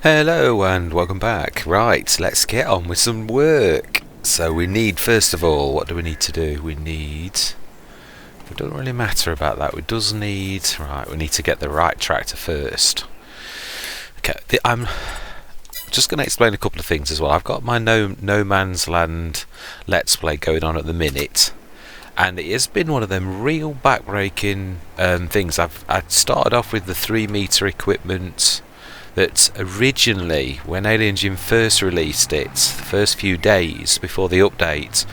Hello and welcome back. Right, let's get on with some work. So we need, first of all, what do we need to do? It doesn't really matter about that. We need to get the right tractor first. Okay, I'm just going to explain a couple of things as well. I've got my No Man's Land Let's Play going on at the minute. And it has been one of them real back-breaking things. I started off with the 3-meter equipment that originally, when Alien Engine first released it, the first few days before the update,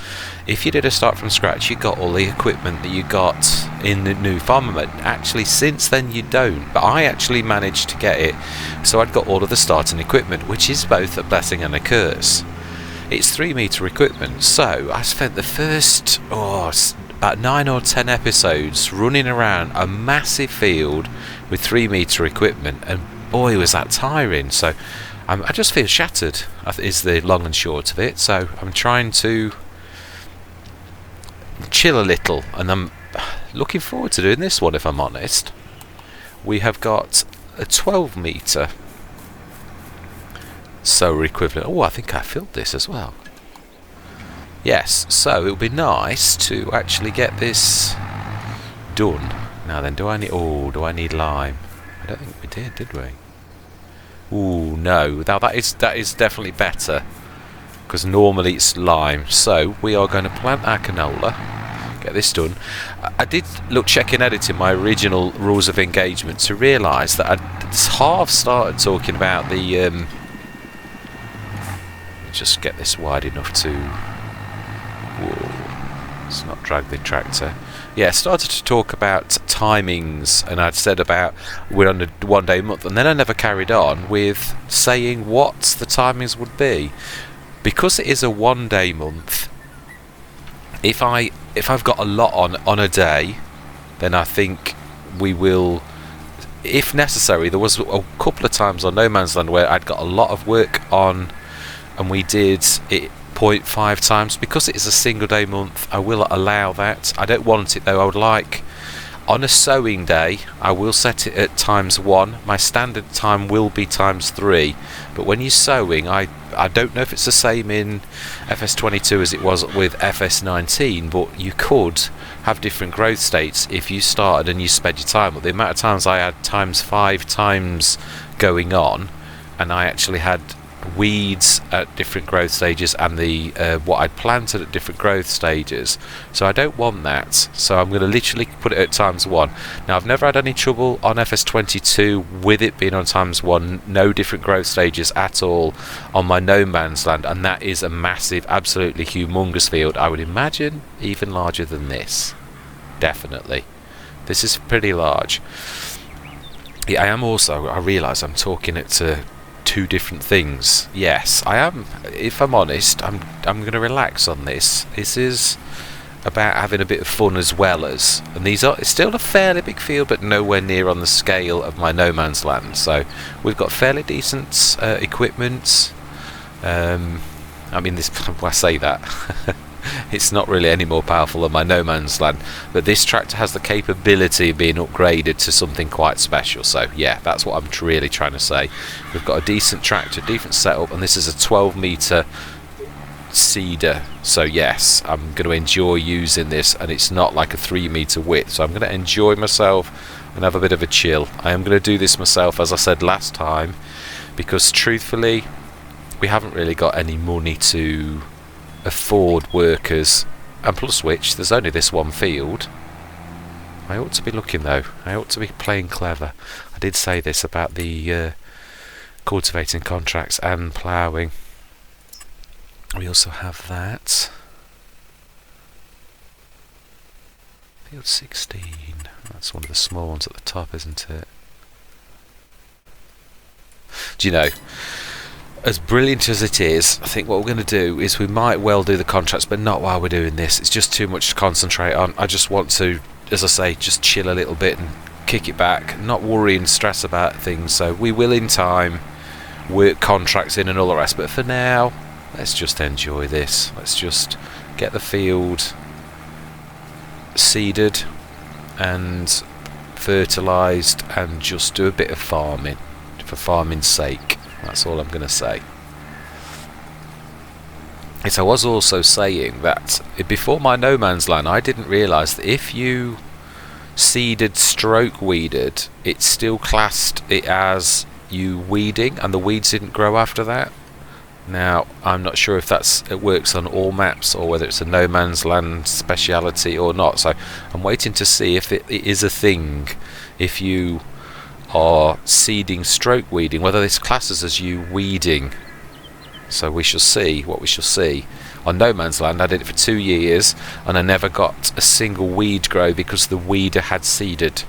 if you did a start from scratch, you got all the equipment that you got in the new Farmerman. Actually, since then you don't, but I actually managed to get it, so I'd got all of the starting equipment, which is both a blessing and a curse. It's 3-meter equipment, so I spent the first about 9 or 10 episodes running around a massive field with 3-meter equipment, and boy was that tiring. So I just feel shattered is the long and short of it. So I'm trying to chill a little, and I'm looking forward to doing this one, if I'm honest. We have got a 12-meter solar equivalent. Oh, I think I filled this as well. Yes, so it would be nice to actually get this done. Now then, do I need lime? I don't think we did we? Ooh, no. Now that is definitely better, because normally it's lime. So we are going to plant our canola, get this done. I did check in editing my original rules of engagement to realise that I'd half started talking about the let me just get this wide enough to, whoa, let's not drag the tractor. Yeah, started to talk about timings, and I'd said about we're on a 1-day month, and then I never carried on with saying what the timings would be. Because it is a 1-day month, if I've got a lot on a day, then I think we will, if necessary. There was a couple of times on No Man's Land where I'd got a lot of work on, and we did it 0.5 times. Because it is a single-day month, I will allow that. I don't want it though. I would like, on a sowing day, I will set it at ×1. My standard time will be ×3. But when you're sowing, I don't know if it's the same in FS22 as it was with FS19, but you could have different growth states if you started and you sped your time. But the amount of times I had ×5 times going on, and I actually had weeds at different growth stages, and the what I'd planted at different growth stages. So I don't want that, so I'm going to literally put it at ×1. Now, I've never had any trouble on FS22 with it being on ×1, no different growth stages at all on my No Man's Land, and that is a massive, absolutely humongous field. I would imagine even larger than this. Definitely, this is pretty large. Yeah, I realise I'm talking it to two different things. Yes, I am. If I'm honest, I'm going to relax on this. This is about having a bit of fun as well as, and it's still a fairly big field, but nowhere near on the scale of my No Man's Land. So we've got fairly decent equipment. I mean, I say that it's not really any more powerful than my No Man's Land, but this tractor has the capability of being upgraded to something quite special. So yeah, that's what I'm really trying to say. We've got a decent tractor, decent setup, and this is a 12-meter seeder. So yes, I'm going to enjoy using this, and it's not like a 3-meter width, so I'm going to enjoy myself and have a bit of a chill. I am going to do this myself, as I said last time, because truthfully we haven't really got any money to afford workers, and plus which there's only this one field. I ought to be looking though. I ought to be playing clever. I did say this about the cultivating contracts and ploughing. We also have that. Field 16. That's one of the small ones at the top, isn't it? Do you know, as brilliant as it is, I think what we're going to do is we might well do the contracts, but not while we're doing this. It's just too much to concentrate on. I just want to, as I say, just chill a little bit and kick it back, not worry and stress about things. So we will in time work contracts in and all the rest, but for now, let's just enjoy this. Let's just get the field seeded and fertilised and just do a bit of farming for farming's sake. That's all I'm going to say. Yes, I was also saying that before my no man's land, I didn't realise that if you seeded stroke weeded, it still classed it as you weeding, and the weeds didn't grow after that. Now, I'm not sure if it works on all maps or whether it's a no man's land speciality or not, so I'm waiting to see if it is a thing if you are seeding stroke weeding, whether this classes as you weeding. So we shall see what we shall see. On no man's land I did it for 2 years and I never got a single weed grow because the weeder had seeded.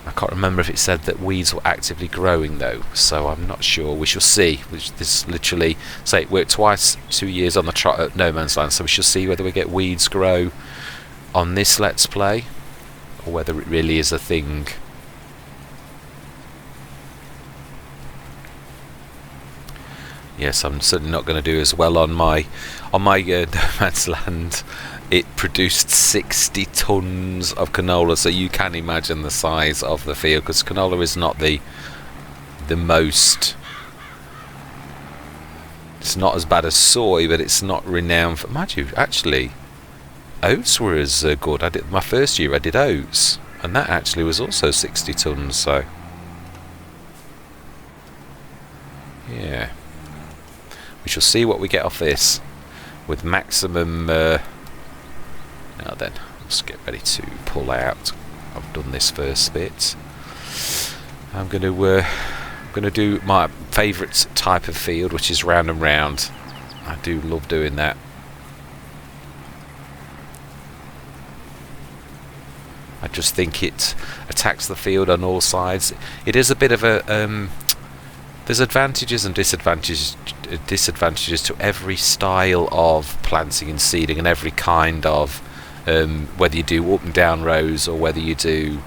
I can't remember if it said that weeds were actively growing though, so I'm not sure. We shall see. This literally, say it worked twice, 2 years on the trot at no man's land, so we shall see whether we get weeds grow on this Let's Play or whether it really is a thing. Yes, I'm certainly not going to do as well on my no man's land. It produced 60 tons of canola, so you can imagine the size of the field, because canola is not the most. It's not as bad as soy, but it's not renowned for. Mind you, actually, oats were as good. I did my first year. I did oats, and that actually was also 60 tons. So, yeah. We shall see what we get off this with maximum. Now then, let's get ready to pull out. I've done this first bit. I'm going to do my favourite type of field, which is round and round. I do love doing that. I just think it attacks the field on all sides. It is a bit of a. There's advantages and disadvantages to every style of planting and seeding, and every kind of whether you do up and down rows or whether you do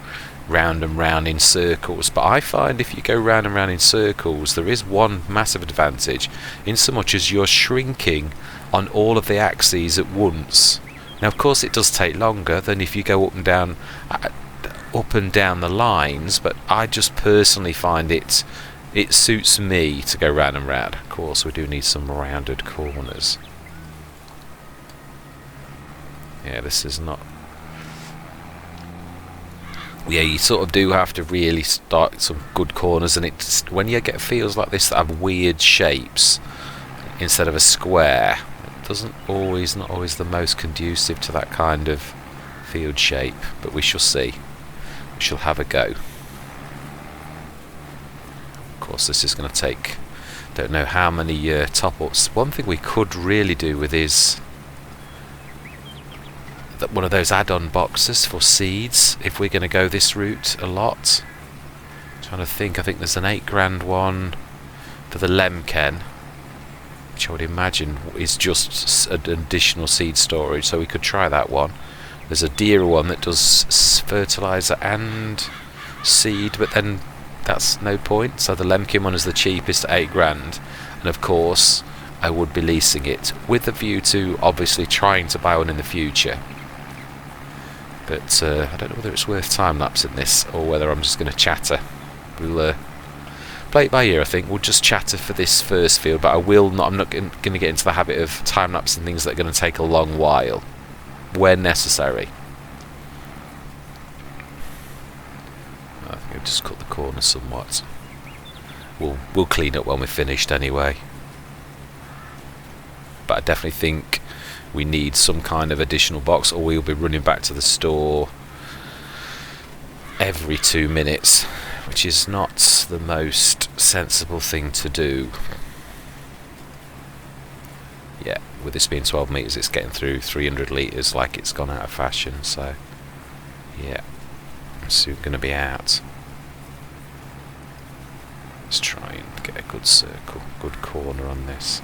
round and round in circles. But I find if you go round and round in circles, there is one massive advantage in so much as you're shrinking on all of the axes at once. Now of course it does take longer than if you go up and down the lines, but I just personally find it suits me to go round and round. Of course we do need some rounded corners. Yeah, this is not. Yeah, you sort of do have to really start some good corners, and it's when you get fields like this that have weird shapes instead of a square, it not always the most conducive to that kind of field shape, but we shall see. We shall have a go. Of course this is going to take don't know how many top-ups. One thing we could really do with is one of those add-on boxes for seeds if we're going to go this route a lot. I'm trying to think, I think there's an £8 one for the Lemken, which I would imagine is just an additional seed storage, so we could try that one. There's a dearer one that does fertiliser and seed, but then that's no point. So the Lemken one is the cheapest at £8, and of course I would be leasing it with a view to obviously trying to buy one in the future. But I don't know whether it's worth time-lapsing this or whether I'm just going to chatter. We'll play it by ear, I think. We'll just chatter for this first field, but I'm not going to get into the habit of time-lapsing things that are going to take a long while, where necessary. I think I'll just cut the corners somewhat. We'll clean up when we're finished anyway. But I definitely think we need some kind of additional box, or we'll be running back to the store every 2 minutes, which is not the most sensible thing to do. Yeah, with this being 12 metres, it's getting through 300 litres like it's gone out of fashion, so yeah, I'm soon going to be out. Let's try and get a good circle, good corner on this.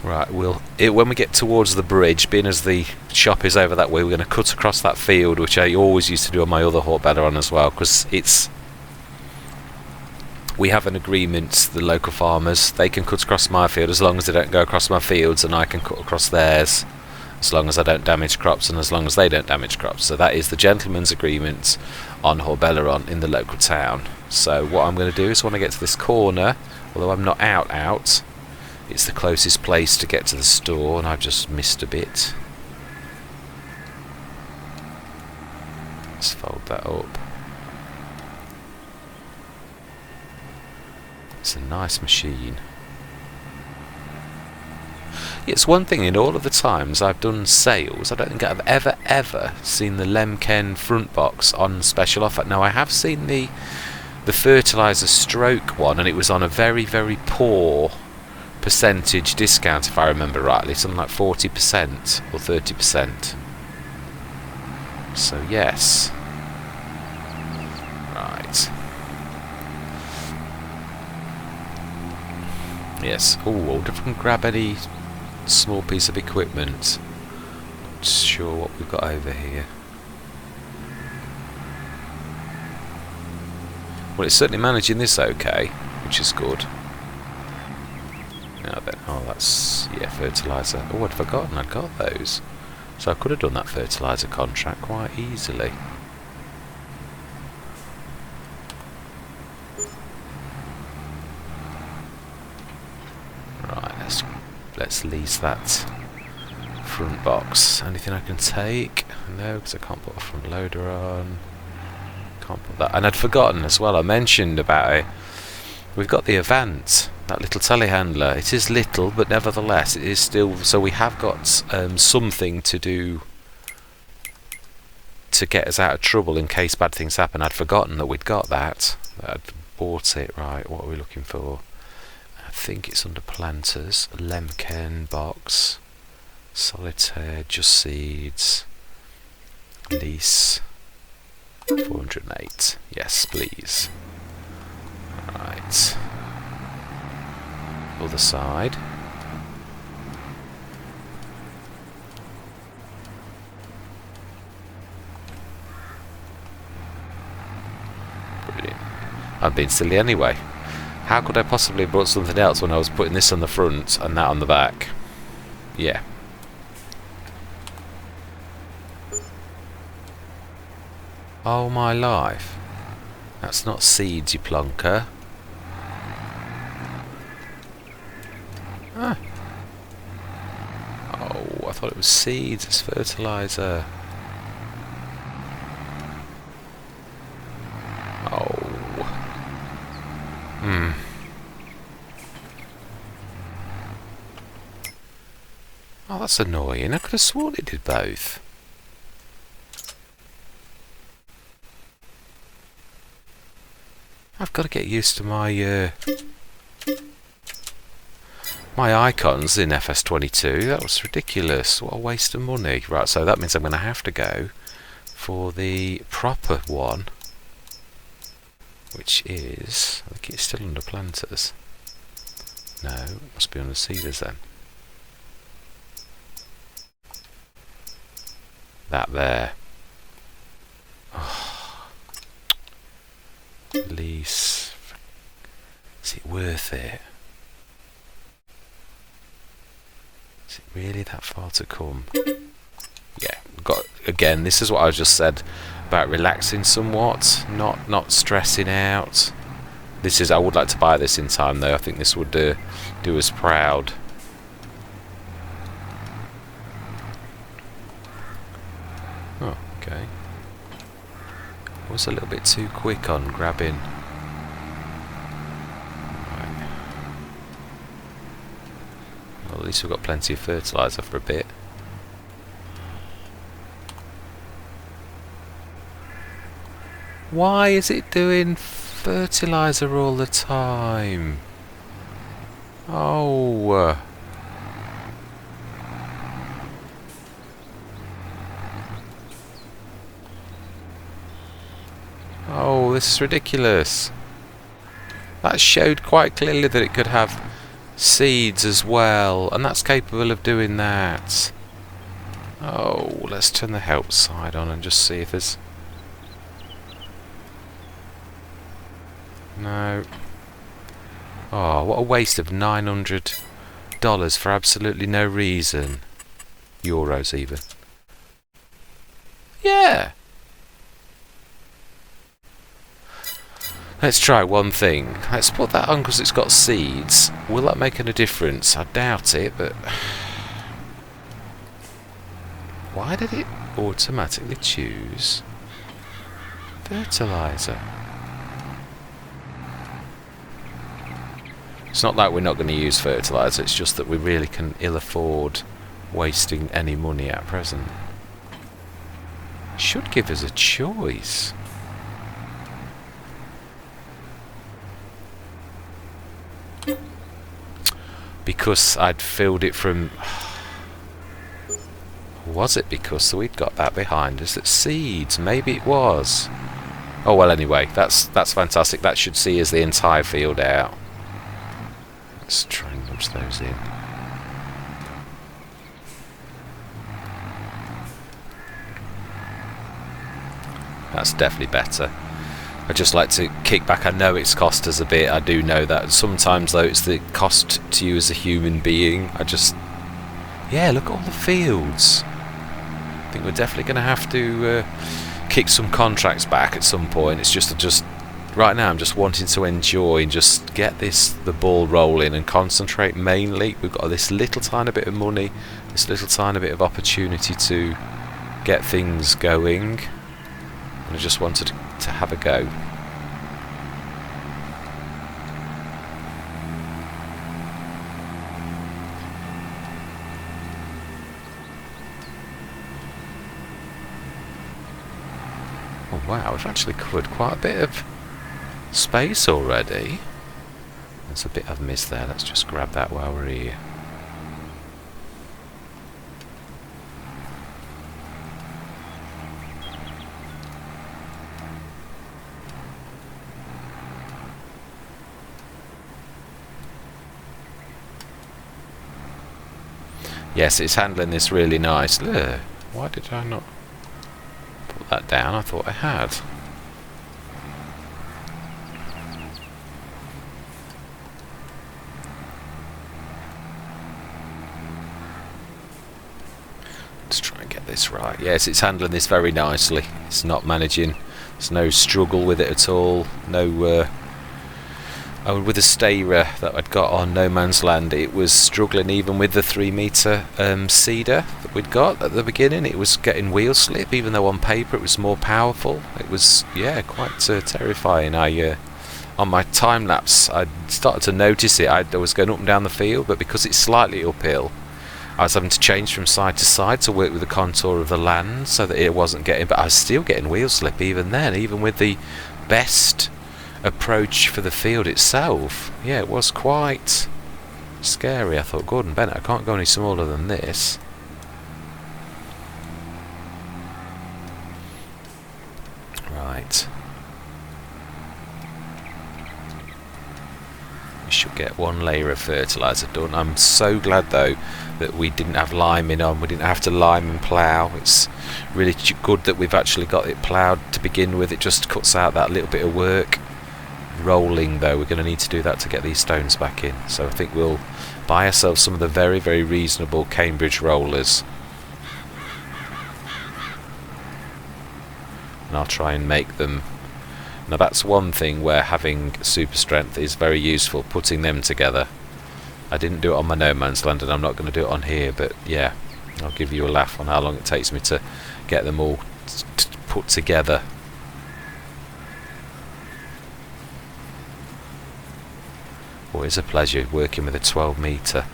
Right, when we get towards the bridge, being as the shop is over that way, we're going to cut across that field, which I always used to do on my other Haut Beyleron as well, because it's we have an agreement, the local farmers, they can cut across my field as long as they don't go across my fields, and I can cut across theirs as long as I don't damage crops and as long as they don't damage crops. So that is the gentleman's agreement on Haut Beyleron in the local town. So what I'm going to do is when I get to this corner, although I'm not out, it's the closest place to get to the store, and I've just missed a bit. Let's fold that up. It's a nice machine. It's one thing, in all of the times I've done sales, I don't think I've ever seen the Lemken front box on special offer. Now I have seen the fertiliser stroke one, and it was on a very, very poor percentage discount, if I remember rightly, something like 40% or 30%. So yes. Right. Yes. Oh, I wonder if I can grab any small piece of equipment. Not sure what we've got over here. Well, it's certainly managing this okay, which is good. Now then, oh, that's, yeah, fertiliser. Oh, I'd forgotten I'd got those. So I could have done that fertiliser contract quite easily. Right, let's lease that front box. Anything I can take? No, because I can't put a front loader on. Can't put that. And I'd forgotten as well, I mentioned about it. We've got the Avant, that little telehandler. It is little, but nevertheless it is still, so we have got something to do to get us out of trouble in case bad things happen. I'd forgotten that we'd got that. I'd bought it. Right, what are we looking for? I think it's under planters. Lemken box, solitaire, just seeds, lease, 408. Yes, please. Right. Other side. Brilliant. I've been silly anyway. How could I possibly have brought something else when I was putting this on the front and that on the back? Yeah. Oh my life. That's not seeds, you plonker. Ah. Oh, I thought it was seeds. It's fertiliser. Oh. Oh, that's annoying. I could have sworn it did both. I've got to get used to my my icons in FS22. That was ridiculous. What a waste of money. Right, so that means I'm going to have to go for the proper one, which is, I think it's still under planters. No, it must be under seeders then. That there. Oh. Lease. Is it worth it? Is it really that far to come? Yeah, got, again, this is what I just said about relaxing somewhat, not stressing out. This is, I would like to buy this in time though. I think this would do us proud. Oh, okay. I was a little bit too quick on grabbing. Right. Well, at least we've got plenty of fertiliser for a bit. Why is it doing fertiliser all the time? Oh. Oh, this is ridiculous. That showed quite clearly that it could have seeds as well, and that's capable of doing that. Oh, let's turn the help side on and just see if there's... No. Oh, what a waste of $900 for absolutely no reason. Euros even. Yeah. Let's try one thing. Let's put that on because it's got seeds. Will that make any difference? I doubt it, but... Why did it automatically choose fertiliser? It's not like we're not going to use fertiliser, it's just that we really can ill afford wasting any money at present. Should give us a choice. Because I'd filled it from... Was it because we'd got that behind us? That seeds, maybe it was. Oh well, anyway, that's fantastic. That should see us the entire field out. Let's try and nudge those in. That's definitely better. I just like to kick back. I know it's cost us a bit. I do know that. Sometimes though, it's the cost to you as a human being. Yeah, look at all the fields. I think we're definitely going to have to kick some contracts back at some point. It's just right now I'm just wanting to enjoy and just get the ball rolling and concentrate mainly. We've got this little tiny bit of money, this little tiny bit of opportunity to get things going, and I just wanted to have a go. Oh wow, we've actually covered quite a bit of space already. There's a bit I've missed there. Let's just grab that while we're here. Yes, it's handling this really nicely. Why did I not put that down? I thought I had. Let's try and get this right. Yes, it's handling this very nicely. It's not managing. There's no struggle with it at all. No... with the starer that I'd got on No Man's Land, it was struggling even with the 3 metre cedar that we'd got at the beginning. It was getting wheel slip, even though on paper it was more powerful. It was, yeah, quite terrifying. On my time lapse, I started to notice it. I was going up and down the field, but because it's slightly uphill, I was having to change from side to side to work with the contour of the land so that it wasn't getting. But I was still getting wheel slip even then, even with the best approach for the field itself. Yeah, it was quite scary. I thought, Gordon Bennett, I can't go any smaller than this. Right. We should get 1 layer of fertiliser done. I'm so glad though that we didn't have liming on. We didn't have to lime and plough. It's really good that we've actually got it ploughed to begin with. It just cuts out that little bit of work. Rolling though, we're going to need to do that to get these stones back in, so I think we'll buy ourselves some of the very, very reasonable Cambridge rollers, and I'll try and make them. Now that's one thing where having super strength is very useful, putting them together. I didn't do it on my No Man's Land and I'm not going to do it on here, but yeah, I'll give you a laugh on how long it takes me to get them all put together. Always a pleasure working with a 12 metre.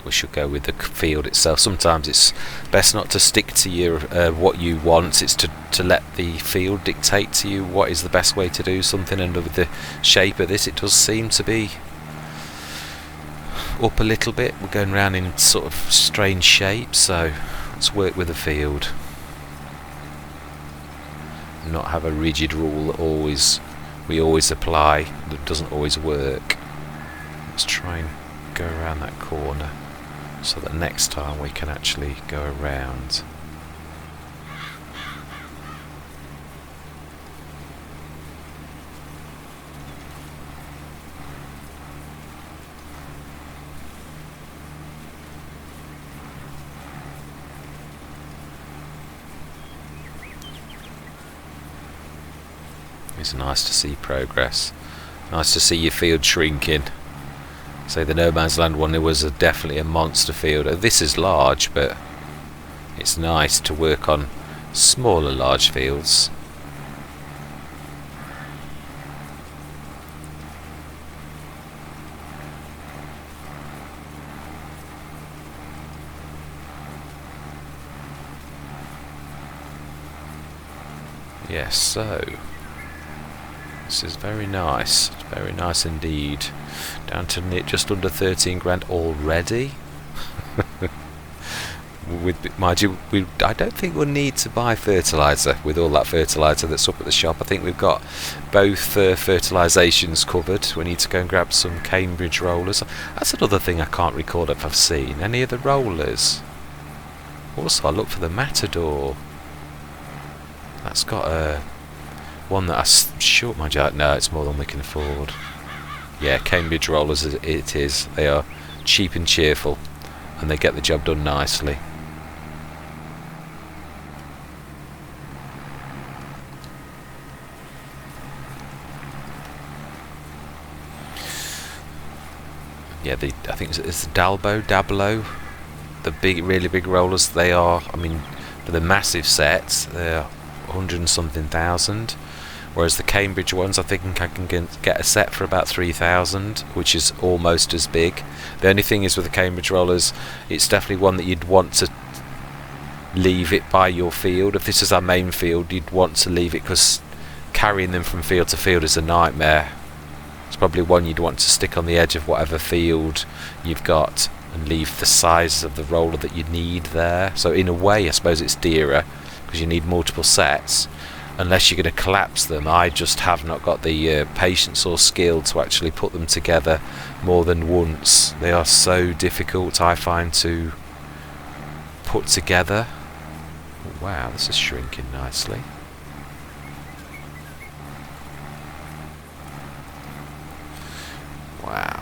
We should go with the field itself. Sometimes it's best not to stick to your what you want. It's to let the field dictate to you what is the best way to do something. And with the shape of this, it does seem to be up a little bit. We're going around in sort of strange shapes, so let's work with the field. Not have a rigid rule that always we always apply that doesn't always work. Let's try and go around that corner so that next time we can actually go around. It's nice to see progress. Nice to see your field shrinking. Say the No Man's Land one, it was definitely a monster field. This is large, but it's nice to work on smaller large fields. Yes, so this is very nice. Very nice indeed. Down to just under 13 grand already. Mind you, I don't think we'll need to buy fertiliser with all that fertiliser that's up at the shop. I think we've got both fertilisations covered. We need to go and grab some Cambridge rollers. That's another thing I can't recall if I've seen. Any of the rollers? Also, I look for the Matador. That's got a one that I short my jack. No, it's more than we can afford. Yeah, Cambridge rollers it is. They are cheap and cheerful, and they get the job done nicely. Yeah, I think it's the Dablo, the big, really big rollers. They are, I mean, for the massive sets, they're 100 and something thousand. Whereas the Cambridge ones, I think I can get a set for about 3,000, which is almost as big. The only thing is with the Cambridge rollers, it's definitely one that you'd want to leave it by your field. If this is our main field, you'd want to leave it, because carrying them from field to field is a nightmare. It's probably one you'd want to stick on the edge of whatever field you've got and leave the size of the roller that you need there. So in a way, I suppose it's dearer because you need multiple sets. Unless you're going to collapse them. I just have not got the patience or skill to actually put them together more than once. They are so difficult, I find, to put together. Wow, this is shrinking nicely. Wow.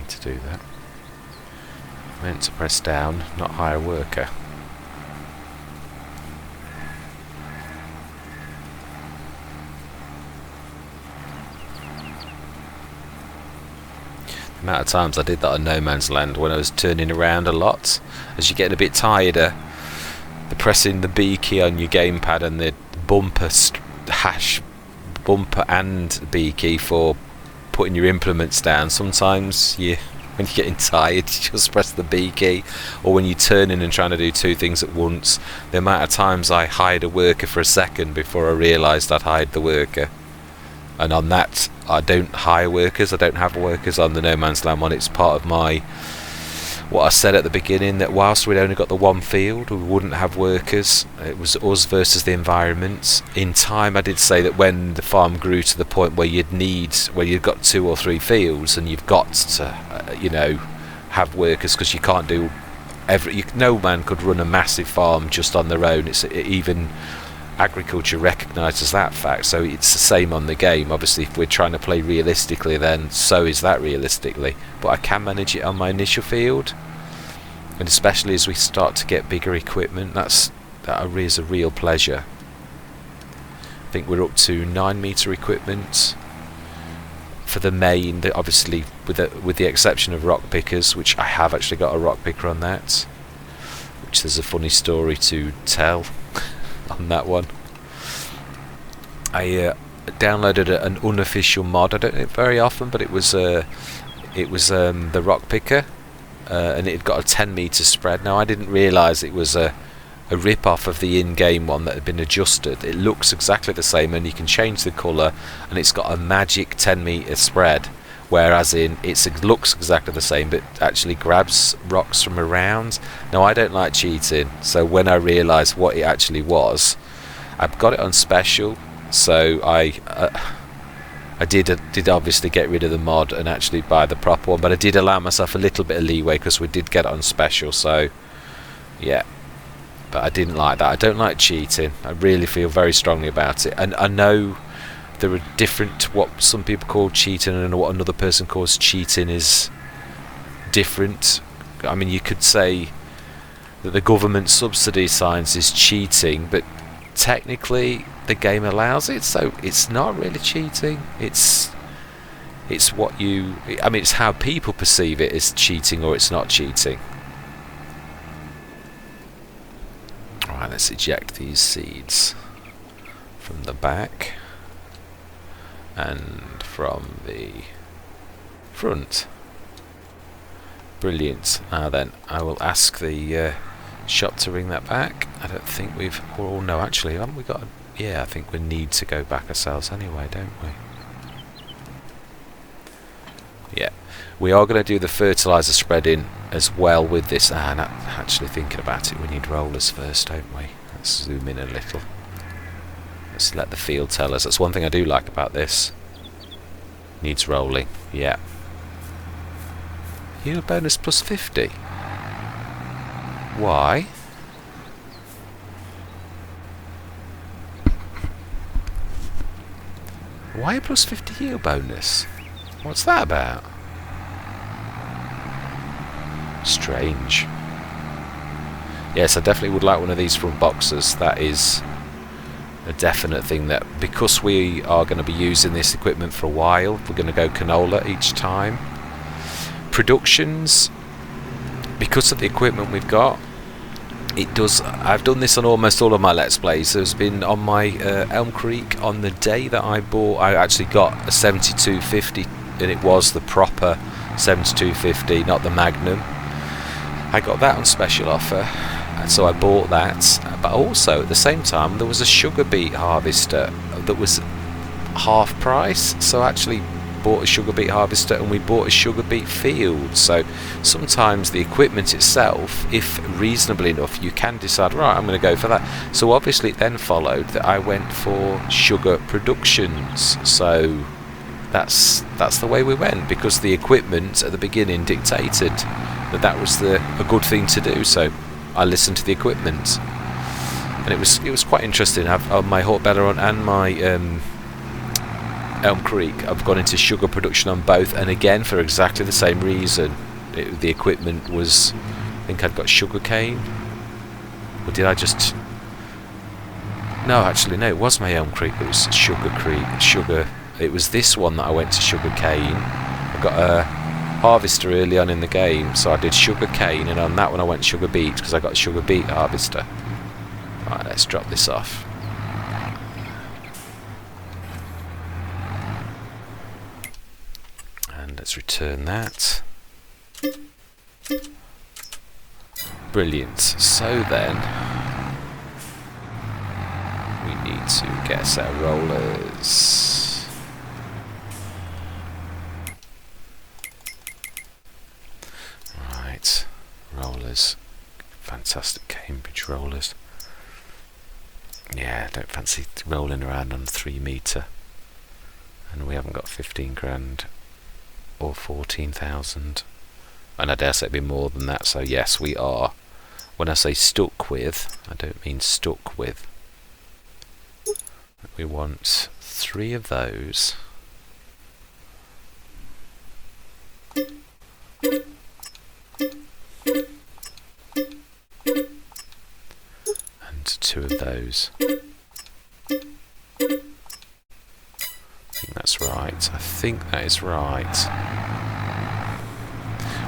To do that. Meant to press down, not hire worker. The amount of times I did that on No Man's Land when I was turning around a lot, as you're getting a bit tireder, the pressing the B key on your gamepad and the bumper and B key for putting your implements down. Sometimes when you're getting tired, you just press the B key, or when you're turning and trying to do two things at once. The amount of times I hired a worker for a second before I realised I'd hired the worker. And on that, I don't hire workers. I don't have workers on the No Man's Land one. It's part of what I said at the beginning, that whilst we'd only got the one field, we wouldn't have workers. It was us versus the environment. In time, I did say that when the farm grew to the point where you've got 2 or 3 fields, and you've got to, have workers, because you can't do no man could run a massive farm just on their own. Even agriculture recognises that fact. So it's the same on the game. Obviously, if we're trying to play realistically, then so is that realistically. But I can manage it on my initial field, and especially as we start to get bigger equipment, that is a real pleasure. I think we're up to 9-metre equipment for the main. Obviously, with the exception of rock pickers, which I have actually got a rock picker on that, which there's a funny story to tell on that one. I downloaded an unofficial mod. I don't do it very often, but it was the rock picker, and it had got a 10-meter spread. Now I didn't realise it was a rip-off of the in-game one that had been adjusted. It looks exactly the same, and you can change the colour, and it's got a magic 10-meter spread, whereas it looks exactly the same but actually grabs rocks from around. Now I don't like cheating, so when I realised what it actually was, I've got it on special, so I did obviously get rid of the mod and actually buy the proper one, but I did allow myself a little bit of leeway because we did get it on special, so yeah. But I didn't like that. I don't like cheating. I really feel very strongly about it. And I know there are different, what some people call cheating and what another person calls cheating is different. I mean, you could say that the government subsidy signs is cheating, but technically the game allows it, so it's not really cheating. It's what you... I mean, it's how people perceive it as cheating or it's not cheating. Alright, let's eject these seeds from the back and from the front. Brilliant. Now then, I will ask the shop to ring that back. I don't think we've... Oh no, actually, haven't we got... Yeah, I think we need to go back ourselves anyway, don't we? Yeah. We are going to do the fertiliser spreading as well with this. And actually thinking about it, we need rollers first, don't we? Let's zoom in a little. Let's let the field tell us. That's one thing I do like about this. Needs rolling. Yeah. Yield bonus plus 50. Why? Why a plus 50 yield bonus? What's that about? Strange. Yes, I definitely would like one of these front boxes. That is a definite thing, that because we are going to be using this equipment for a while, we're going to go canola each time. Productions, because of the equipment we've got, it does... I've done this on almost all of my Let's Plays. There's been on my Elm Creek, on the day that I actually got a 7250, and it was the proper 7250, not the Magnum. I got that on special offer, and so I bought that. But also at the same time there was a sugar beet harvester that was half price, so I actually bought a sugar beet harvester and we bought a sugar beet field. So sometimes the equipment itself, if reasonable enough, you can decide, right, I'm going to go for that. So obviously it then followed that I went for sugar productions. So that's the way we went, because the equipment at the beginning dictated that was a good thing to do. So I listened to the equipment, and it was quite interesting. On my Haut Beyleron and my Elm Creek, I've gone into sugar production on both, and again for exactly the same reason. The equipment was, I think I'd got sugar cane, or did I just... No, actually no, it was my Elm Creek that was sugar. It was this one that I went to sugar cane. I got a harvester early on in the game, so I did sugar cane, and on that one I went sugar beet because I got a sugar beet harvester. Right, let's drop this off. And let's return that. Brilliant. So then, we need to get a set of rollers. Right, rollers. Fantastic Cambridge rollers. Yeah, don't fancy rolling around on 3 metre. And we haven't got 15 grand or 14,000. And I dare say it'd be more than that, so yes, we are. When I say stuck with, I don't mean stuck with. We want 3 of those. And 2 of those. I think that's right. I think that is right.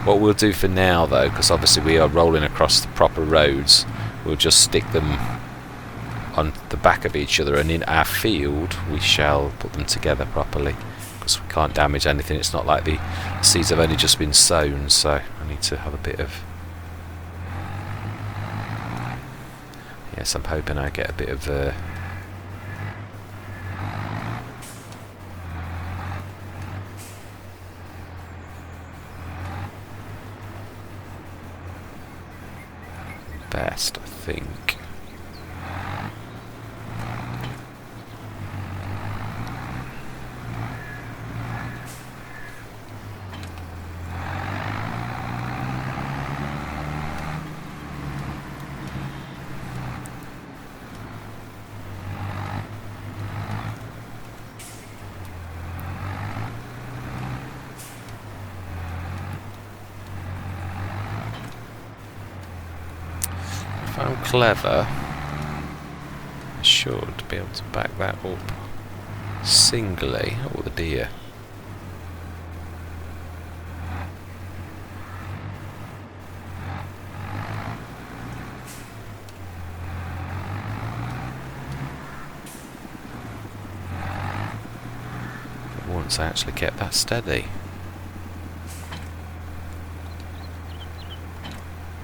What we'll do for now, though, because obviously we are rolling across the proper roads, we'll just stick them on the back of each other, and in our field we shall put them together properly, because we can't damage anything. It's not like the seeds have only just been sown, so I need to have a bit of... Yes, I'm hoping I get a bit of best, I think. If I'm clever, I should be able to back that up singly. Oh, the deer. But once I actually kept that steady.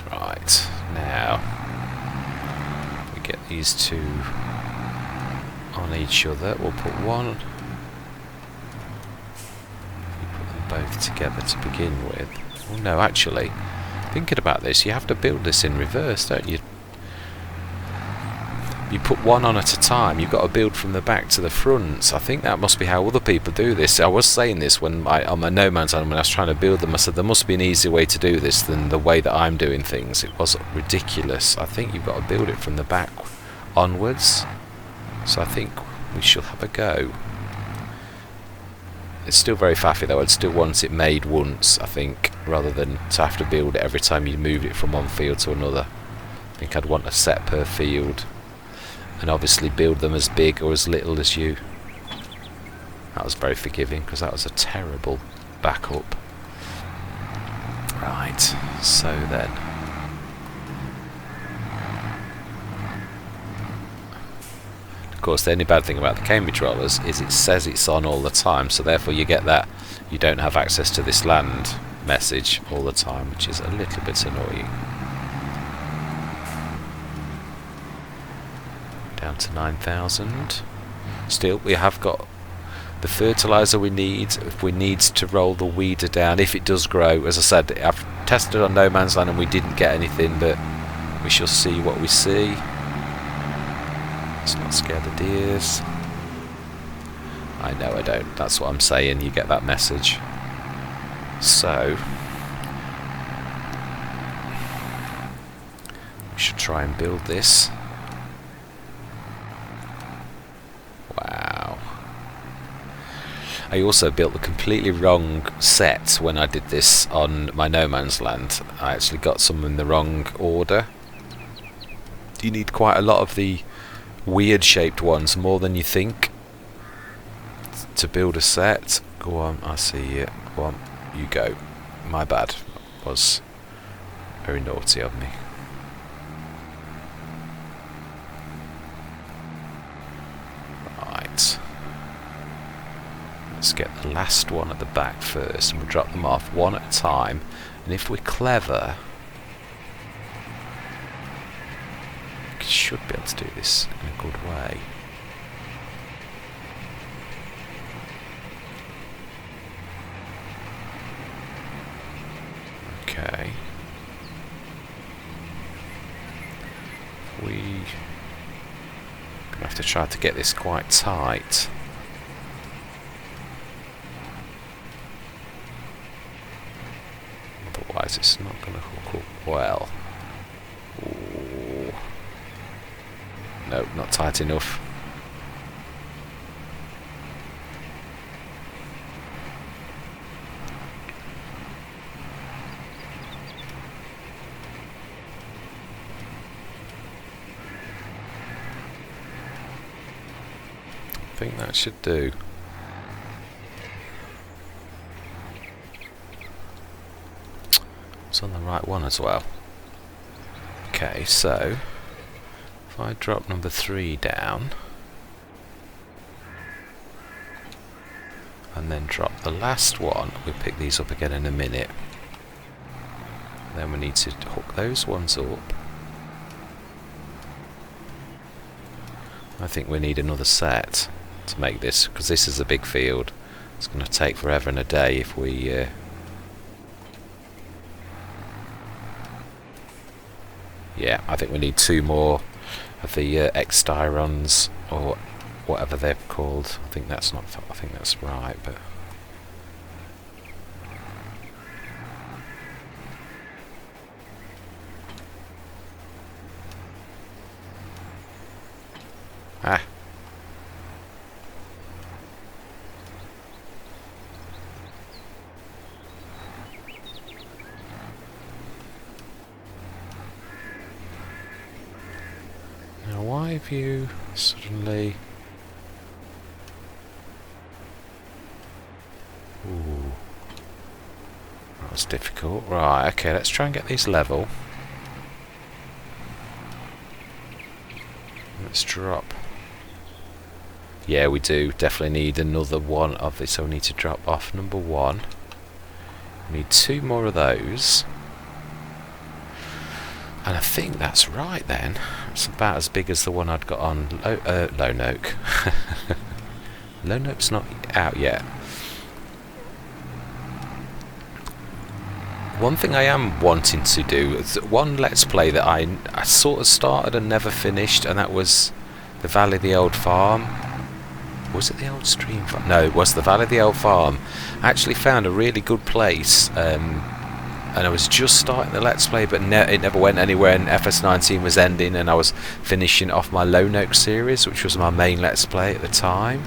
Right, now we get these two on each other. We'll put one, we put them both together to begin with. Oh no, actually, thinking about this, you have to build this in reverse, don't you? You put one on at a time. You've got to build from the back to the front. I think that must be how other people do this. I was saying this when on my No Man's Land, when I was trying to build them, I said there must be an easier way to do this than the way that I'm doing things. It was ridiculous. I think you've got to build it from the back onwards. So I think we shall have a go. It's still very faffy though. I'd still want it made once, I think, rather than to have to build it every time you move it from one field to another. I think I'd want a set per field. And obviously build them as big or as little as you... That was very forgiving, because that was a terrible backup. Right, so then... Of course, the only bad thing about the Cambridge rollers is it says it's on all the time, so therefore you get that you don't have access to this land message all the time, which is a little bit annoying. Down to 9,000. Still, we have got the fertiliser we need if we need to roll the weeder down, if it does grow. As I said, I've tested on No Man's Land and we didn't get anything, but we shall see what we see. Let's not scare the deers. I know I don't. That's what I'm saying. You get that message. So we should try and build this. Wow. I also built the completely wrong set when I did this on my No Man's Land. I actually got some in the wrong order. You need quite a lot of the weird shaped ones, more than you think, to build a set. Go on, I see you. Go on, you go. My bad. Was very naughty of me. Right. Let's get the last one at the back first, and we'll drop them off one at a time. And if we're clever, we should be able to do this in a good way. Okay. We're gonna have to try to get this quite tight. Otherwise it's not gonna hook up well. Ooh. No, not tight enough. I think that should do. It's on the right one as well. Okay, so If I drop number 3 down and then drop the last one, we'll pick these up again in a minute. Then we need to hook those ones up. I think we need another set to make this, because this is a big field. It's going to take forever and a day if we yeah, I think we need 2 more of the X-styrons, or whatever they're called. I think that's not. I think that's right, but ah. Now, why have you suddenly? Ooh, that was difficult. Right, okay, let's try and get these level. Let's drop. Yeah, we do definitely need another one of this, so we need to drop off number 1. We need 2 more of those. And I think that's right then. It's about as big as the one I'd got on Lone Oak. Lone Oak's not out yet. One thing I am wanting to do is one Let's Play that I sort of started and never finished, and that was the Valley of the Old Farm. Was it the Old Stream Farm? No, it was the Valley of the Old Farm. I actually found a really good place, and I was just starting the Let's Play, but it never went anywhere, and FS19 was ending, and I was finishing off my Lone Oak series, which was my main Let's Play at the time.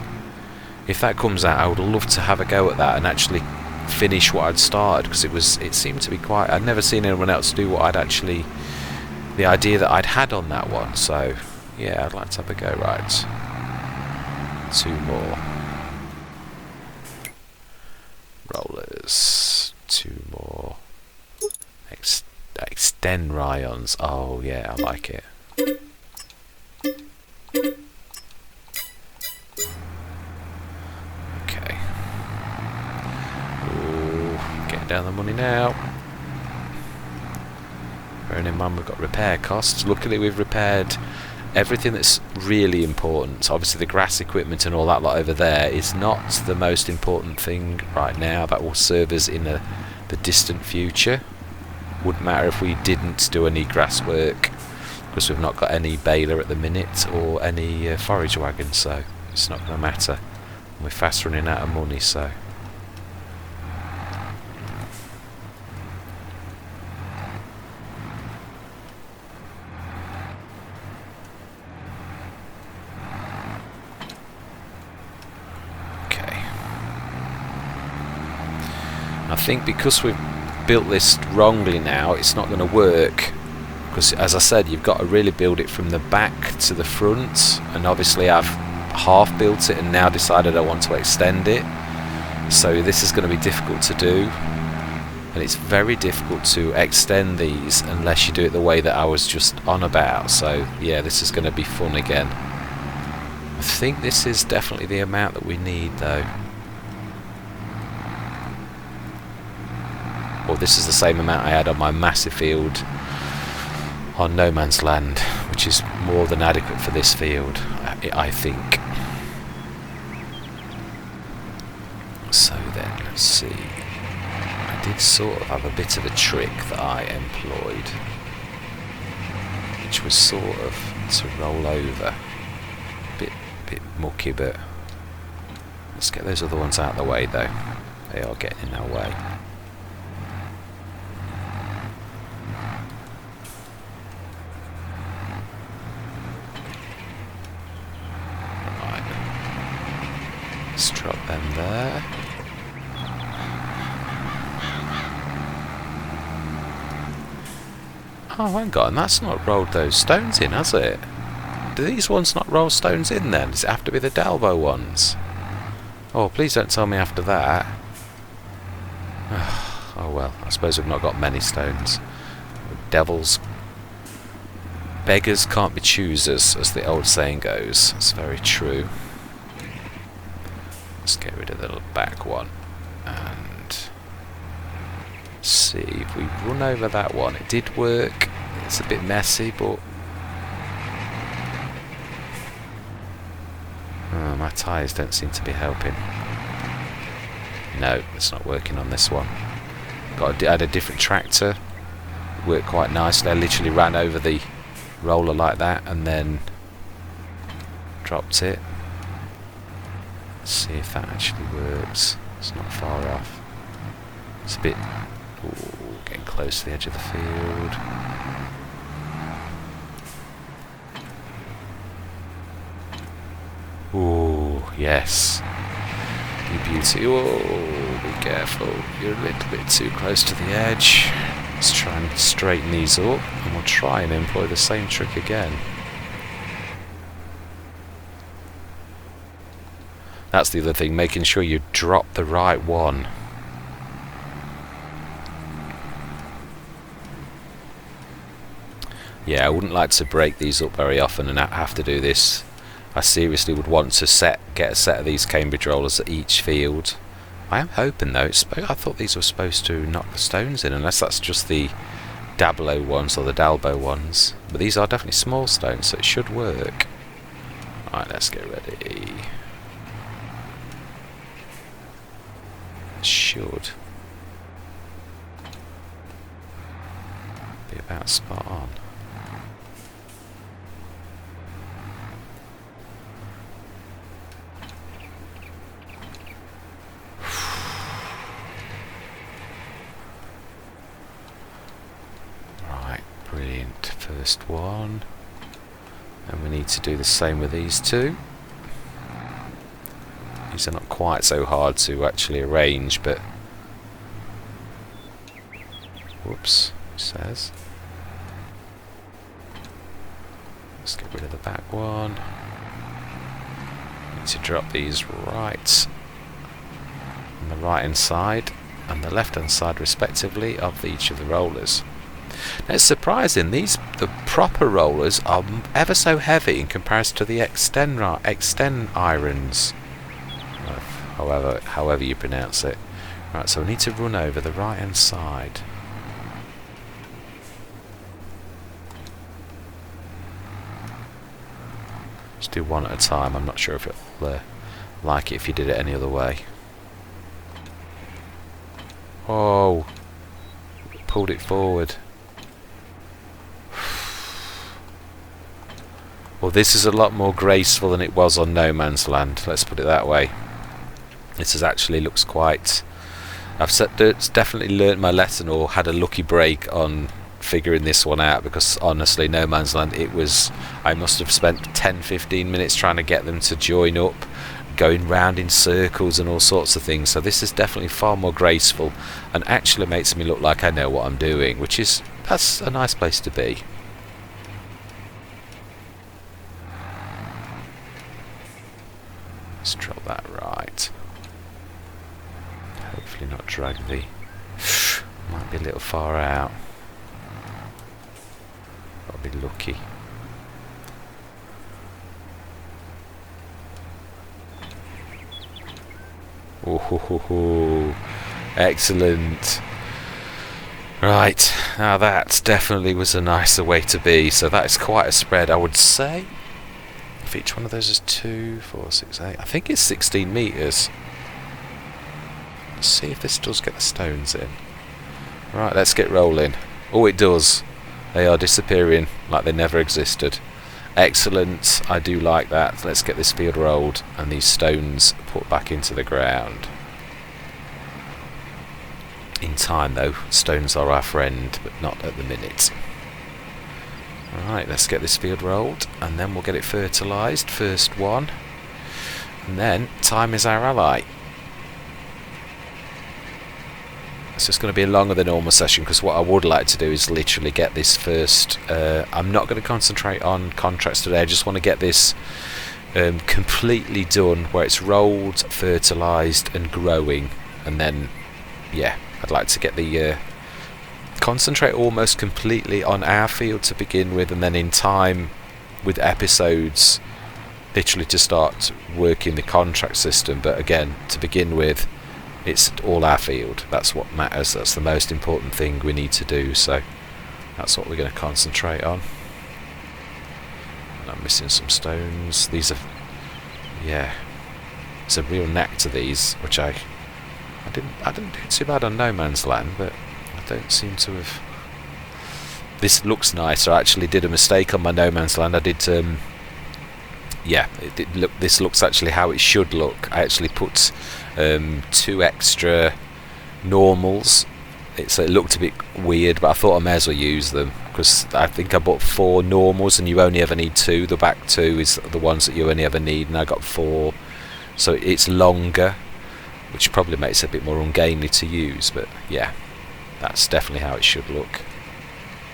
If that comes out, I would love to have a go at that and actually finish what I'd started, because it seemed to be quite. I'd never seen anyone else do what I'd actually, the idea that I'd had on that one. So yeah, I'd like to have a go. Right, 2 more rollers, 2 more extend ryons. Oh yeah, I like it. Okay. Ooh, getting down the money now. Bearing in mind we've got repair costs. Luckily we've repaired everything that's really important. Obviously the grass equipment and all that lot over there is not the most important thing right now. That will serve us in the distant future. Wouldn't matter if we didn't do any grass work, because we've not got any baler at the minute or any forage wagons, so it's not going to matter. We're fast running out of money, so okay. I think because we've built this wrongly now, it's not going to work, because as I said, you've got to really build it from the back to the front, and obviously I've half built it and now decided I want to extend it, so this is going to be difficult to do, and it's very difficult to extend these unless you do it the way that I was just on about. So yeah, this is going to be fun again. I think this is definitely the amount that we need though. Or this is the same amount I had on my massive field on No Man's Land, which is more than adequate for this field, I think. So then, let's see. I did sort of have a bit of a trick that I employed, which was sort of to roll over. Bit mucky, but let's get those other ones out of the way though. They are getting in our way. Let's drop them there. Oh, hang on, that's not rolled those stones in, has it? Do these ones not roll stones in then? Does it have to be the Dalbo ones? Oh, please don't tell me after that. Oh well, I suppose we've not got many stones. Devil's Beggars can't be choosers, as the old saying goes. It's very true. Let's get rid of the little back one and see if we run over that one. It did work. It's a bit messy, but my tyres don't seem to be helping. No, it's not working on this one. I had a different tractor. It worked quite nicely. I literally ran over the roller like that and then dropped it. Let's see if that actually works. It's not far off. It's a bit getting close to the edge of the field. Ooh, yes. You beauty. Oh, be careful. You're a little bit too close to the edge. Let's try and straighten these up, and we'll try and employ the same trick again. That's the other thing, making sure you drop the right one. Yeah, I wouldn't like to break these up very often and have to do this. I seriously would want to get a set of these Cambridge rollers at each field. I am hoping though, I thought these were supposed to knock the stones in, unless that's just the Dablo ones or the Dalbo ones. But these are definitely small stones, so it should work. Alright, let's get ready. Should be about spot on. Right, brilliant. First one. And we need to do the same with these two. These are not quite so hard to actually arrange, but whoops, it says. Let's get rid of the back one. Need to drop these right on the right hand side and the left hand side respectively of each of the rollers. Now it's surprising, the proper rollers are ever so heavy in comparison to the extend irons. However you pronounce it. Right, so we need to run over the right hand side. Just do one at a time. I'm not sure if it'll like it if you did it any other way. Oh, pulled it forward. Well, this is a lot more graceful than it was on No Man's Land, let's put it that way. This actually looks quite... I've definitely learnt my lesson, or had a lucky break on figuring this one out, because honestly, No Man's Land, I must have spent 10-15 minutes trying to get them to join up, going round in circles and all sorts of things. So this is definitely far more graceful and actually makes me look like I know what I'm doing, that's a nice place to be. Let's drop that right. Hopefully not drag the... Might be a little far out. I'll be lucky. Oh, excellent. Right, now that definitely was a nicer way to be. So that is quite a spread, I would say. If each one of those is 2, 4, 6, 8. I think it's 16 metres. Let's see if this does get the stones in. Right, let's get rolling. Oh, it does. They are disappearing like they never existed. Excellent, I do like that. Let's get this field rolled and these stones put back into the ground. In time though, stones are our friend, but not at the minute. Alright, let's get this field rolled and then we'll get it fertilised, first one. And then, time is our ally. It's just going to be a longer than normal session, because what I would like to do is literally get this first... I'm not going to concentrate on contracts today, I just want to get this completely done, where it's rolled, fertilised and growing, and then, yeah, I'd like to get the concentrate almost completely on our field to begin with, and then in time with episodes literally to start working the contract system. But again, to begin with, it's all our field. That's what matters. That's the most important thing we need to do, so that's what we're going to concentrate on. And I'm missing some stones. These are, yeah, it's a real knack to these, which I didn't do too bad on No Man's Land, but I don't seem to have. This looks nicer. I actually did a mistake on my No Man's Land. I did yeah, this looks actually how it should look. I actually put 2 extra normals. It looked a bit weird, but I thought I may as well use them, because I think I bought 4 normals and you only ever need 2. The back 2 is the ones that you only ever need, and I got 4, so it's longer, which probably makes it a bit more ungainly to use. But yeah, that's definitely how it should look.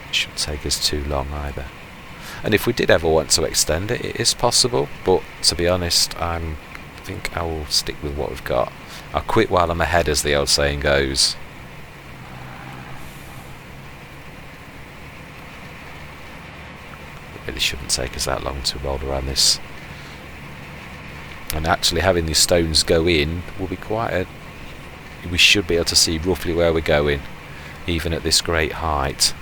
It shouldn't take us too long either. And if we did ever want to extend it, it is possible, but to be honest, I think I will stick with what we've got. I'll quit while I'm ahead, as the old saying goes. It really shouldn't take us that long to roll around this. And actually having these stones go in will be we should be able to see roughly where we're going, even at this great height.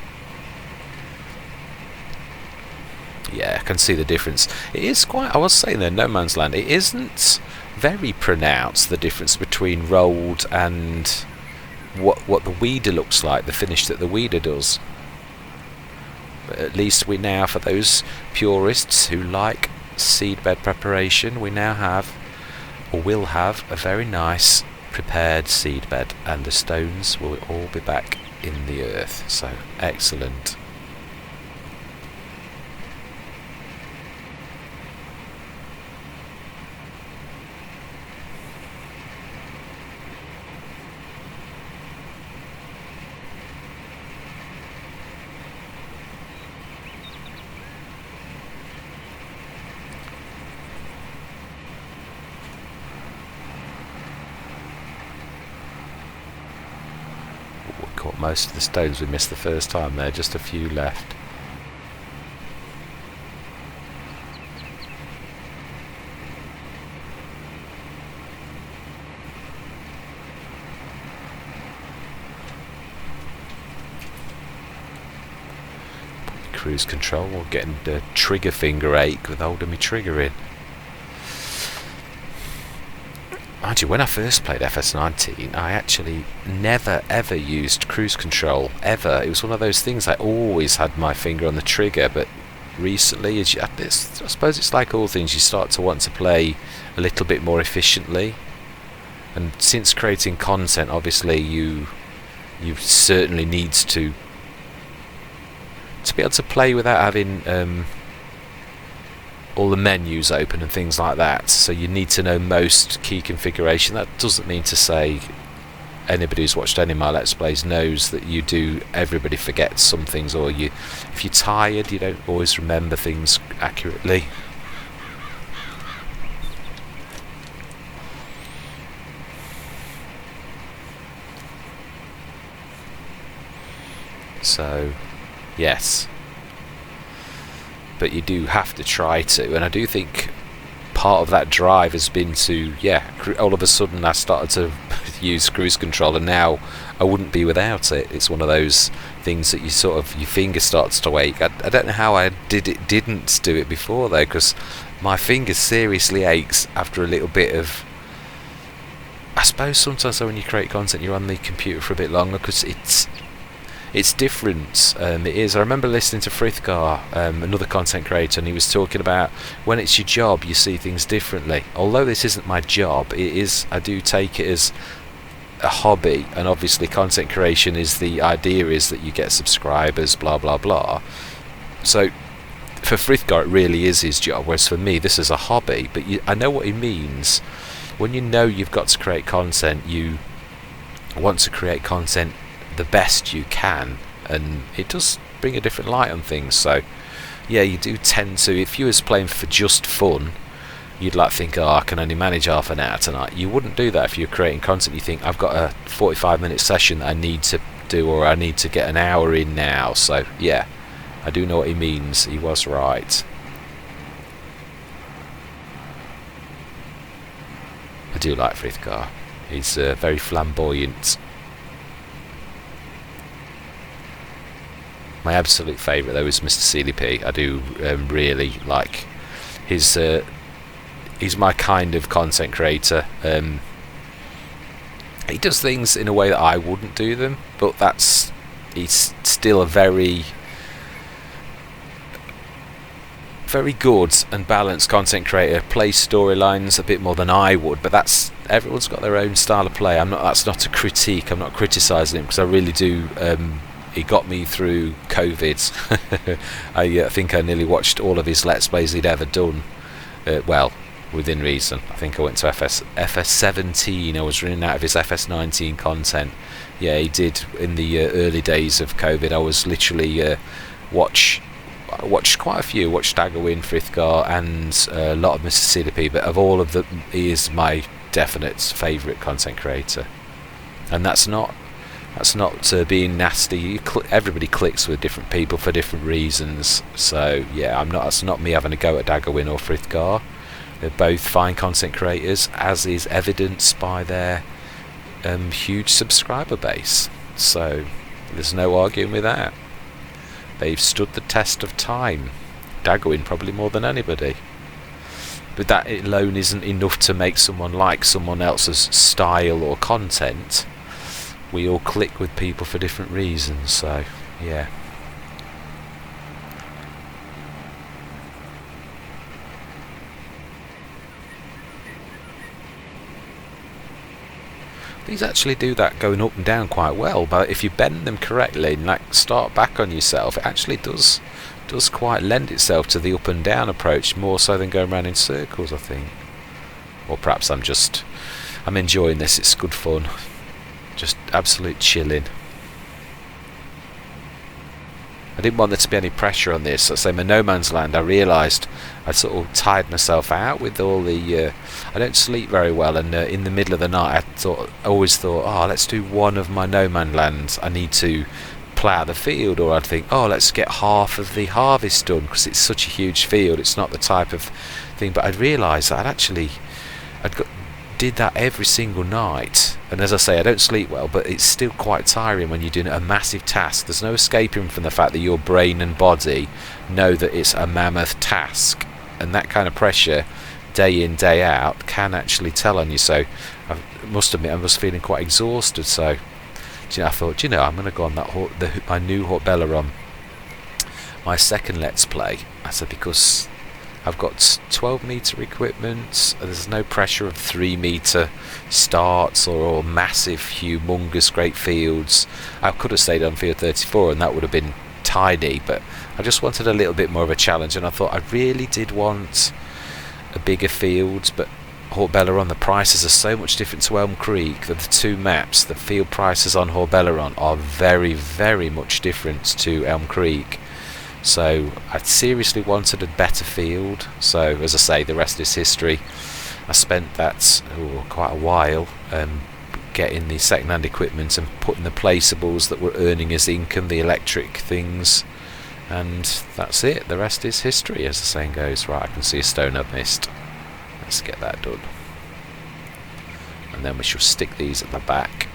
Yeah, I can see the difference. It is quite, I was saying there, No Man's Land, it isn't very pronounced, the difference between rolled and what the weeder looks like, the finish that the weeder does. But at least we now, for those purists who like seedbed preparation, we now have, or will have, a very nice prepared seedbed, and the stones will all be back in the earth. So excellent. Caught most of the stones we missed the first time there, just a few left. Cruise control, or getting the trigger finger ache with holding my trigger in. Mind you, when I first played FS19, I actually never ever used cruise control, ever. It was one of those things, I always had my finger on the trigger, but recently, I suppose it's like all things, you start to want to play a little bit more efficiently. And since creating content, obviously you certainly need to be able to play without having all the menus open and things like that, so you need to know most key configuration. That doesn't mean to say anybody who's watched any of my Let's Plays knows that everybody forgets some things, or if you're tired you don't always remember things accurately. So yes, but you do have to try to, and I do think part of that drive has been to, all of a sudden I started to use cruise control, and now I wouldn't be without it. It's one of those things that your finger starts to ache. I don't know how I didn't do it before though, because my finger seriously aches after a little bit of, I suppose sometimes when you create content you're on the computer for a bit longer, because it's different. It is. I remember listening to Frithgar, another content creator, and he was talking about when it's your job you see things differently. Although this isn't my job, it is. I do take it as a hobby, and obviously content creation is, the idea is that you get subscribers, blah blah blah. So for Frithgar it really is his job, whereas for me this is a hobby. But I know what he means. When you know you've got to create content, you want to create content the best you can, and it does bring a different light on things. So yeah, you do tend to, if you was playing for just fun, you'd think, I can only manage half an hour tonight. You wouldn't do that if you're creating content. You think, I've got a 45-minute session that I need to do, or I need to get an hour in now. So yeah, I do know what he means. He was right. I do like Frithgar. He's very flamboyant. My absolute favourite though is Mr. CDP. I do really like his. He's my kind of content creator. He does things in a way that I wouldn't do them, but he's still a very good and balanced content creator. Plays storylines a bit more than I would, but everyone's got their own style of play. That's not a critique. I'm not criticising him, because I really do. He got me through COVID. I think I nearly watched all of his Let's Plays he'd ever done. Well, within reason. I think I went to FS17. I was running out of his FS19 content. Yeah, he did in the early days of COVID. I was literally watched quite a few. Watched Daggerwin, Frithgar, and a lot of Mr. CDP. But of all of them, he is my definite favourite content creator. And that's not being nasty. Everybody clicks with different people for different reasons. So yeah, that's not me having a go at Daggerwin or Frithgar. They're both fine content creators, as is evidenced by their huge subscriber base. So there's no arguing with that. They've stood the test of time. Daggerwin probably more than anybody. But that alone isn't enough to make someone like someone else's style or content. We all click with people for different reasons, so yeah. These actually do that going up and down quite well, but if you bend them correctly and like start back on yourself, it actually does quite lend itself to the up and down approach, more so than going around in circles, I think. Or perhaps I'm enjoying this. It's good fun. Just absolute chilling. I didn't want there to be any pressure on this. I say my No Man's Land, I realised I sort of tired myself out with all the. I don't sleep very well, and in the middle of the night, I always thought, oh, let's do one of my No Man's Lands. I need to plough the field, or I'd think, oh, let's get half of the harvest done, because it's such a huge field. It's not the type of thing. But I'd realised that did that every single night, and as I say, I don't sleep well, but it's still quite tiring when you're doing a massive task. There's no escaping from the fact that your brain and body know that it's a mammoth task, and that kind of pressure day in day out can actually tell on you. So I must admit I was feeling quite exhausted, so I thought, I'm going to go on my new Haut Beyleron, my second Let's Play. I said, because I've got 12 metre equipment, there's no pressure of 3 metre starts or massive, humongous, great fields. I could have stayed on field 34 and that would have been tiny, but I just wanted a little bit more of a challenge, and I thought I really did want a bigger field. But Haut Beyleron, the prices are so much different to Elm Creek. The two maps, the field prices on Haut Beyleron are very, very much different to Elm Creek. So I seriously wanted a better field. So as I say, the rest is history. I spent quite a while getting the second-hand equipment and putting the placeables that were earning us income, the electric things, and that's it. The rest is history, as the saying goes. Right, I can see a stone I've missed. Let's get that done, and then we shall stick these at the back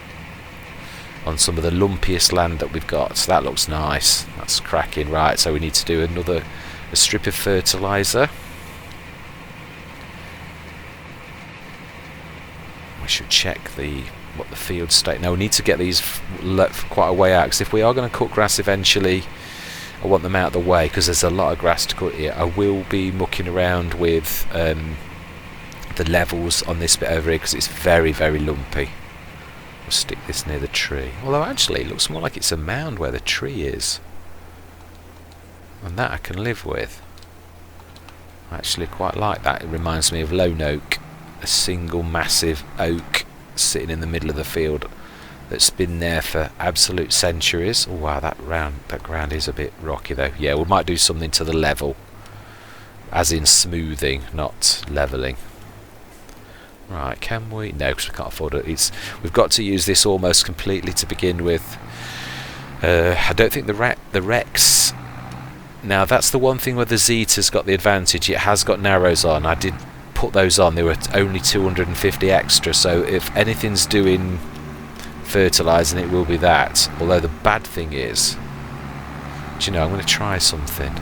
on some of the lumpiest land that we've got. So that looks nice. That's cracking. Right, so we need to do a strip of fertiliser. We should check what the field state. Now we need to get these quite a way out, because if we are going to cut grass eventually, I want them out of the way, because there's a lot of grass to cut here. I will be mucking around with the levels on this bit over here, because it's very, very lumpy. We'll stick this near the tree. Although actually it looks more like it's a mound where the tree is, and that I can live with. I actually quite like that. It reminds me of lone oak, a single massive oak sitting in the middle of the field that's been there for absolute centuries. Oh wow, that ground is a bit rocky though. Yeah, we might do something to the level, as in smoothing, not levelling. Right, can we? No, because we can't afford it. We've got to use this almost completely to begin with. I don't think the Rex. Now that's the one thing where the Zeta's got the advantage. It has got narrows on. I did put those on. They were only 250 extra. So if anything's doing fertilising, it will be that. Although the bad thing is, do you know, I'm going to try something.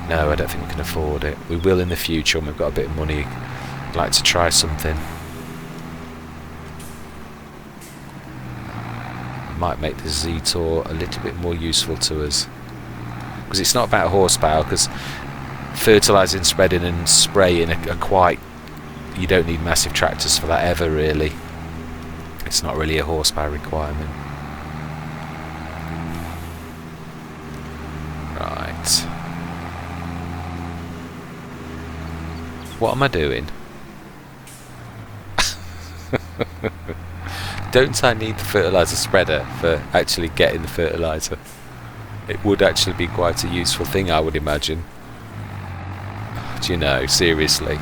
No, I don't think we can afford it. We will in the future when we've got a bit of money. I'd like to try something. Might make the Z-Tour a little bit more useful to us. Because it's not about horsepower, because fertilising, spreading and spraying are quite... You don't need massive tractors for that ever, really. It's not really a horsepower requirement. Right. What am I doing? Don't I need the fertiliser spreader for actually getting the fertiliser? It would actually be quite a useful thing, I would imagine. Do you know, seriously.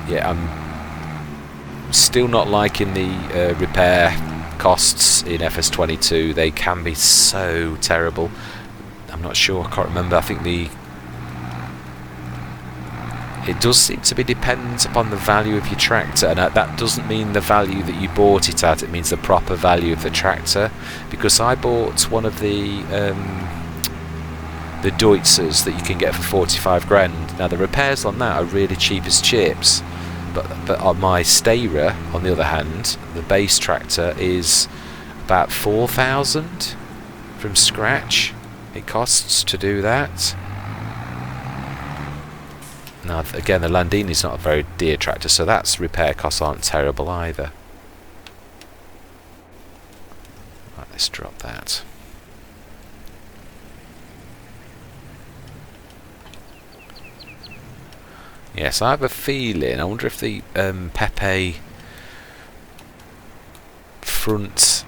Yeah, I'm still not liking the repair costs in FS22. They can be so terrible. I'm not sure, I can't remember. I think it does seem to be dependent upon the value of your tractor, and that doesn't mean the value that you bought it at, it means the proper value of the tractor. Because I bought one of the Deutzers that you can get for 45 grand. Now the repairs on that are really cheap as chips, but on my Steyr, on the other hand, the base tractor is about 4,000 from scratch. It costs to do that. Now again, the Landini's not a very dear tractor, so that's repair costs aren't terrible either. Right, let's drop that. Yes, I have a feeling, I wonder if the Pepe front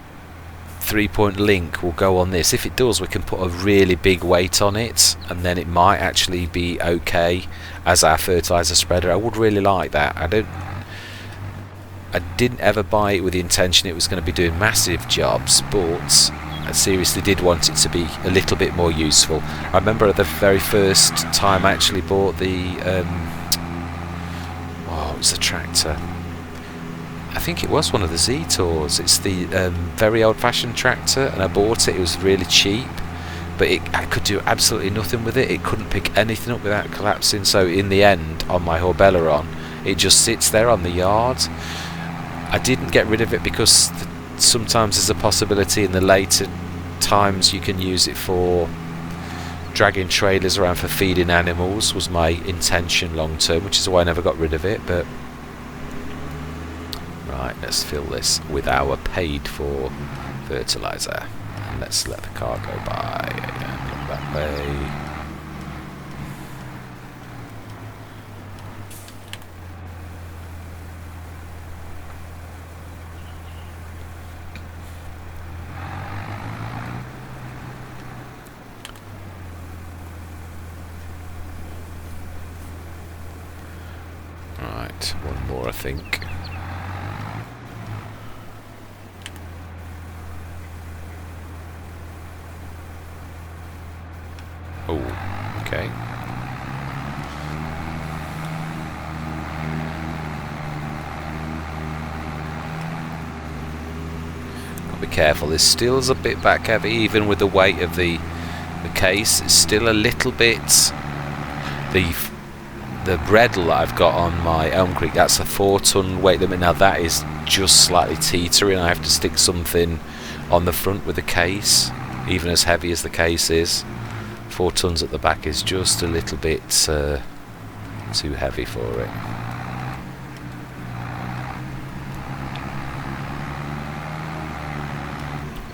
3-point link will go on this. If it does, we can put a really big weight on it, and then it might actually be okay as our fertiliser spreader. I would really like that. I didn't ever buy it with the intention it was going to be doing massive jobs, but I seriously did want it to be a little bit more useful. I remember the very first time I actually bought the what was the tractor? I think it was one of the Z-Tours. It's the very old-fashioned tractor, and I bought it. It was really cheap, but I could do absolutely nothing with it. It couldn't pick anything up without collapsing. So in the end, on my Haut Beyleron, it just sits there on the yard. I didn't get rid of it because sometimes there's a possibility in the later times you can use it for dragging trailers around for feeding animals, was my intention long term, which is why I never got rid of it. But right, let's fill this with our paid for fertiliser, and let's let the car go by and look that way. Right, one more I think. Oh, okay. Gotta be careful, this still is a bit back heavy, even with the weight of the case. It's still a little bit... The Bredel that I've got on my Elm Creek, that's a 4-ton weight limit. Now that is just slightly teetering. I have to stick something on the front with the case, even as heavy as the case is. 4 tons at the back is just a little bit too heavy for it.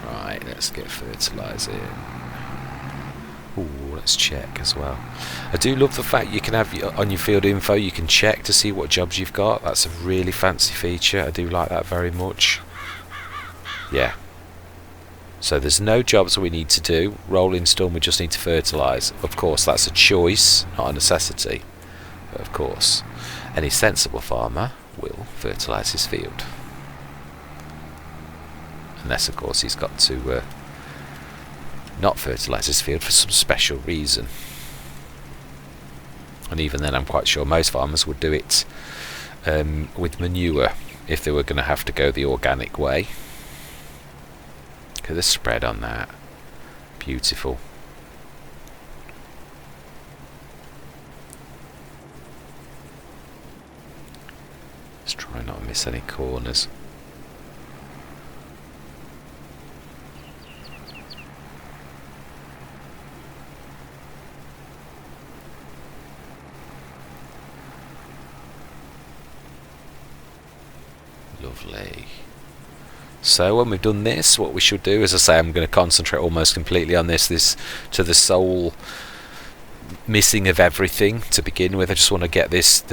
Right, let's get fertiliser in. Ooh, let's check as well. I do love the fact you can have on your field info, you can check to see what jobs you've got. That's a really fancy feature. I do like that very much. Yeah. So there's no jobs we need to do. Rolling storm, we just need to fertilise. Of course, that's a choice, not a necessity. But of course, any sensible farmer will fertilise his field. And unless of course he's got to not fertilise his field for some special reason. And even then I'm quite sure most farmers would do it with manure if they were going to have to go the organic way. Look at the spread on that. Beautiful. Let's try not to miss any corners. Lovely. So when we've done this, what we should do, as I say, I'm going to concentrate almost completely on this to the sole missing of everything to begin with. I just want to get this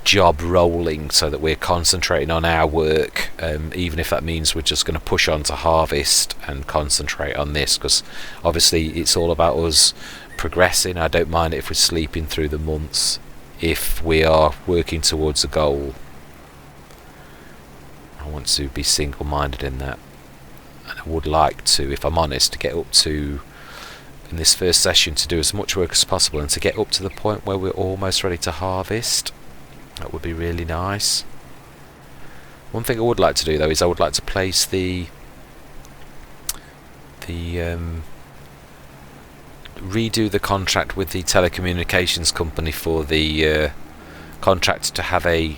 job rolling so that we're concentrating on our work, even if that means we're just going to push on to harvest and concentrate on this, because obviously it's all about us progressing. I don't mind it if we're sleeping through the months if we are working towards a goal. I want to be single-minded in that, and I would like to, if I'm honest, to get up to, in this first session, to do as much work as possible and to get up to the point where we're almost ready to harvest. That would be really nice. One thing I would like to do though is I would like to place redo the contract with the telecommunications company for the contract to have a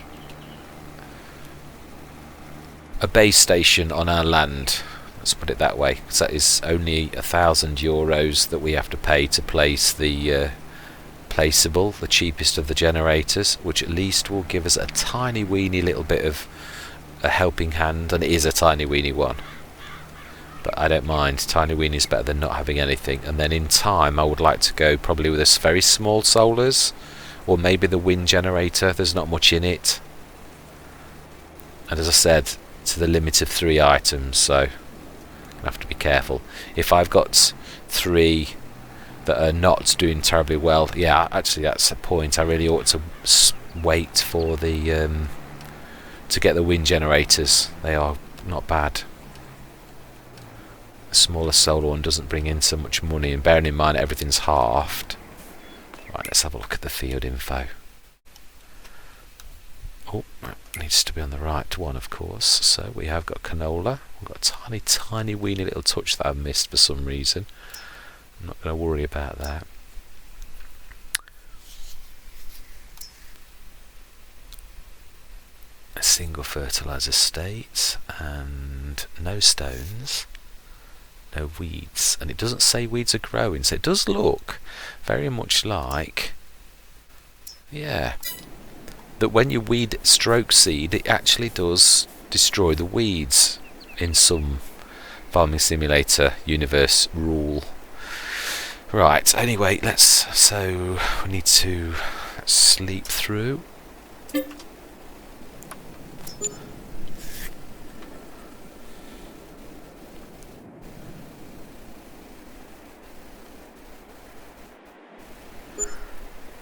base station on our land. Let's put it that way, because that is only €1,000 that we have to pay to place the placeable, the cheapest of the generators, which at least will give us a tiny weeny little bit of a helping hand, and it is a tiny weeny one, but I don't mind. Tiny weeny is better than not having anything. And then in time I would like to go probably with this very small solars, or maybe the wind generator. There's not much in it, and as I said, to the limit of 3 items, so I have to be careful. If I've got 3 that are not doing terribly well, yeah, actually that's a point. I really ought to wait for the to get the wind generators. They are not bad. The smaller solar one doesn't bring in so much money, and bearing in mind everything's halved. Right, let's have a look at the field info. Oh, that needs to be on the right one, of course. So we have got canola. We've got a tiny weeny little touch that I've missed for some reason. I'm not going to worry about that. A single fertilizer state, and no stones, no weeds, and it doesn't say weeds are growing, so it does look very much like, yeah, that when you weed stroke seed, it actually does destroy the weeds in some farming simulator universe rule. Right, anyway, so we need to sleep through.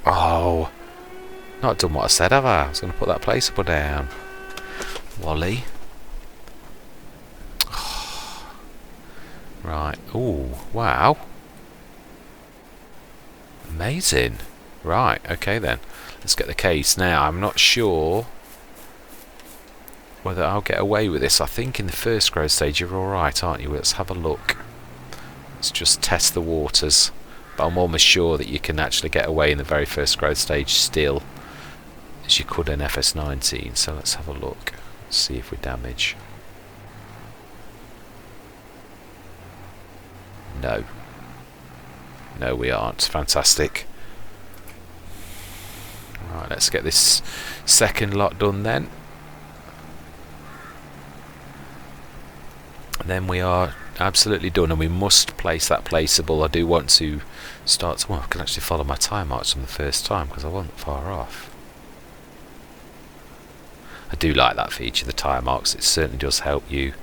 Oh, not done what I said, have I? I was going to put that placeable down. Wally. Oh. Right. Ooh, wow. Amazing. Right, okay then. Let's get the case. Now, I'm not sure whether I'll get away with this. I think in the first growth stage you're alright, aren't you? Let's have a look. Let's just test the waters. But I'm almost sure that you can actually get away in the very first growth stage still, as you could in FS19. So let's have a look. Let's see if we damage. No. No, we aren't. Fantastic. Right, let's get this second lot done then. And then we are absolutely done, and we must place that placeable. I do want to start, well, I can actually follow my time marks from the first time because I wasn't far off. I do like that feature, the time marks. It certainly does help you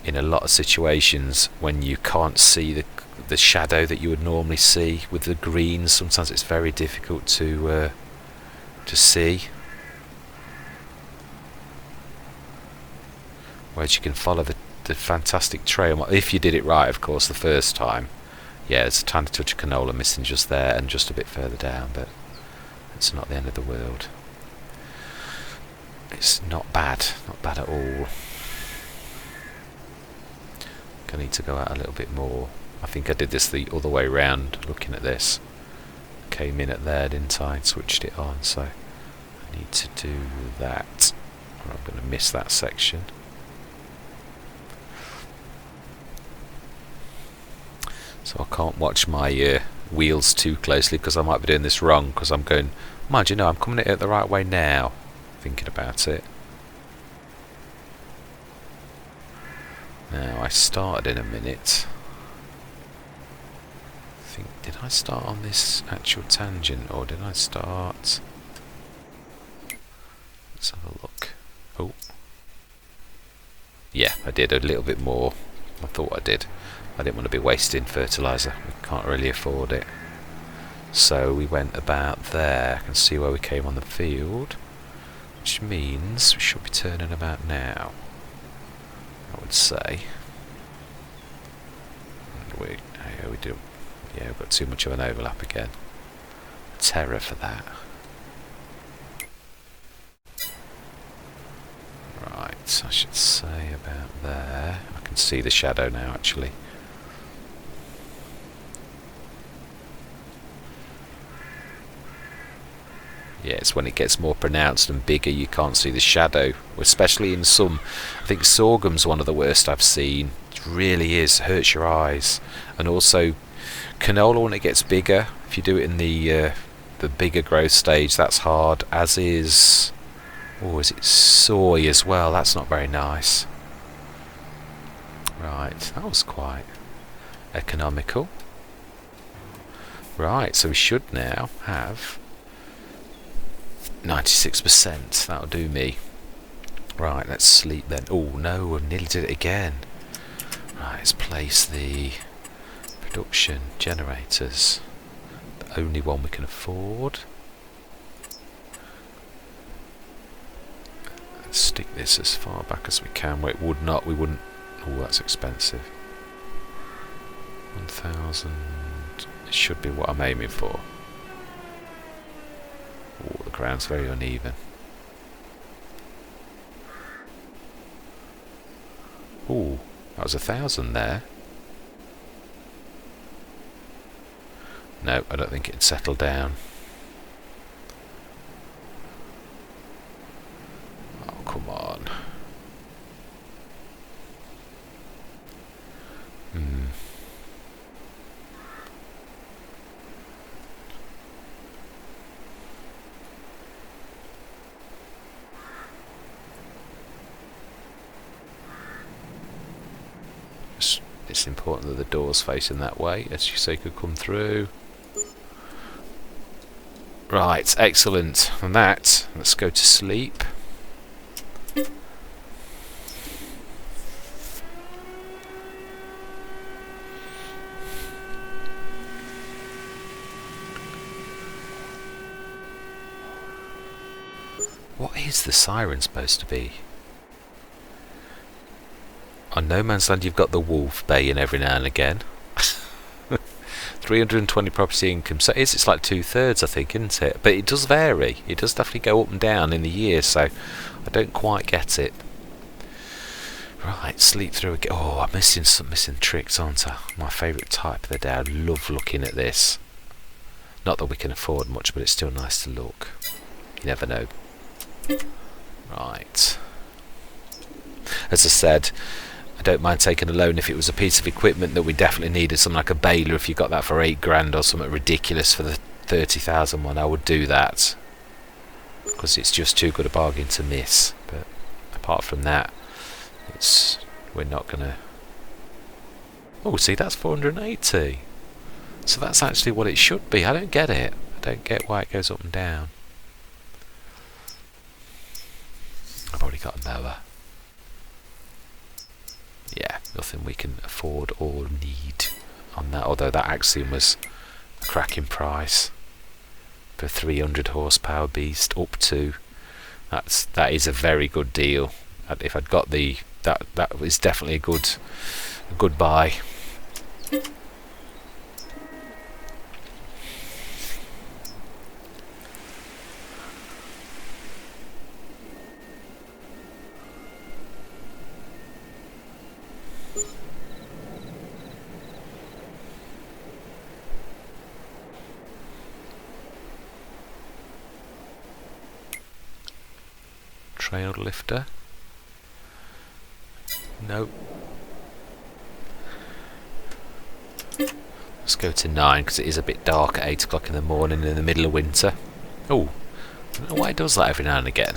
in a lot of situations when you can't see the shadow that you would normally see with the greens. Sometimes it's very difficult to see. Whereas you can follow the fantastic trail. If you did it right, of course, the first time. Yeah, there's a tiny touch of canola missing just there and just a bit further down, but it's not the end of the world. It's not bad at all. I need to go out a little bit more. I think I did this the other way round, looking at this. Came in at there, didn't I? Switched it on, so I need to do that. Or I'm going to miss that section. So I can't watch my wheels too closely because I might be doing this wrong, because I'm going, mind you, no, I'm coming at it the right way now, thinking about it. Now, I started in a minute. I think, did I start on this actual tangent, or did I start... Let's have a look. Oh. Yeah, I did a little bit more. I thought I did. I didn't want to be wasting fertiliser. We can't really afford it. So we went about there. I can see where we came on the field, which means we should be turning about now, I would say. We do. Yeah, we've got too much of an overlap again. Terror for that. Right, I should say about there. I can see the shadow now, actually. Yeah, it's when it gets more pronounced and bigger you can't see the shadow, especially in some. I think sorghum's one of the worst I've seen. It really is, hurts your eyes. And also canola, when it gets bigger, if you do it in the bigger growth stage, that's hard, as is... Oh, is it soy as well? That's not very nice. Right, that was quite economical. Right, so we should now have 96%. That'll do me. Right, let's sleep then. Oh no, I nearly did it again. Right, let's place the production generators. The only one we can afford. Let's stick this as far back as we can where it would not, we wouldn't. Oh, that's expensive. 1,000. It should be what I'm aiming for. Oh, the ground's very uneven. Oh, that was 1,000 there. No, I don't think it'd settle down. Oh, come on. It's important that the door's facing that way, as you say, could come through. Right, excellent. And that, let's go to sleep. What is the siren supposed to be? On No Man's Land you've got the wolf baying every now and again. 320 property income, so it's like 2/3 I think, isn't it? But it does vary, it does definitely go up and down in the year, so I don't quite get it. Right, sleep through again. Oh, I'm missing tricks, aren't I? My favourite type of the day. I love looking at this. Not that we can afford much, but it's still nice to look. You never know. Right. As I said, I don't mind taking a loan if it was a piece of equipment that we definitely needed, something like a baler. If you got that for 8 grand or something ridiculous for the 30,000 one, I would do that, because it's just too good a bargain to miss. But apart from that, we're not gonna. Oh, see, that's 480. So that's actually what it should be. I don't get it. I don't get why it goes up and down. I've already got a mower. Yeah, nothing we can afford or need on that, although that Axiom was a cracking price for 300 horsepower beast up to. That is a very good deal. If I'd got the that is definitely a good buy. Trail lifter. Nope. Let's go to 9 because it is a bit dark at 8 o'clock in the morning in the middle of winter. Oh, I don't know why it does that every now and again.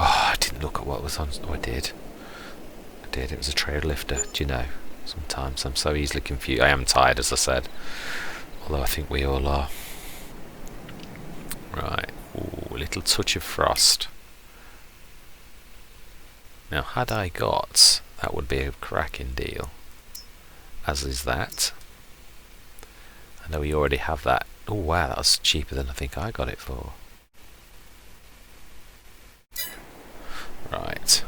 Oh, I didn't look at what was on. Oh, I did. It was a trail lifter. Do you know? Sometimes I'm so easily confused. I am tired, as I said. Although I think we all are. Right. Ooh, a little touch of frost. Now, had I got, that would be a cracking deal. As is that. I know we already have that. Oh wow, that was cheaper than I think I got it for. Right.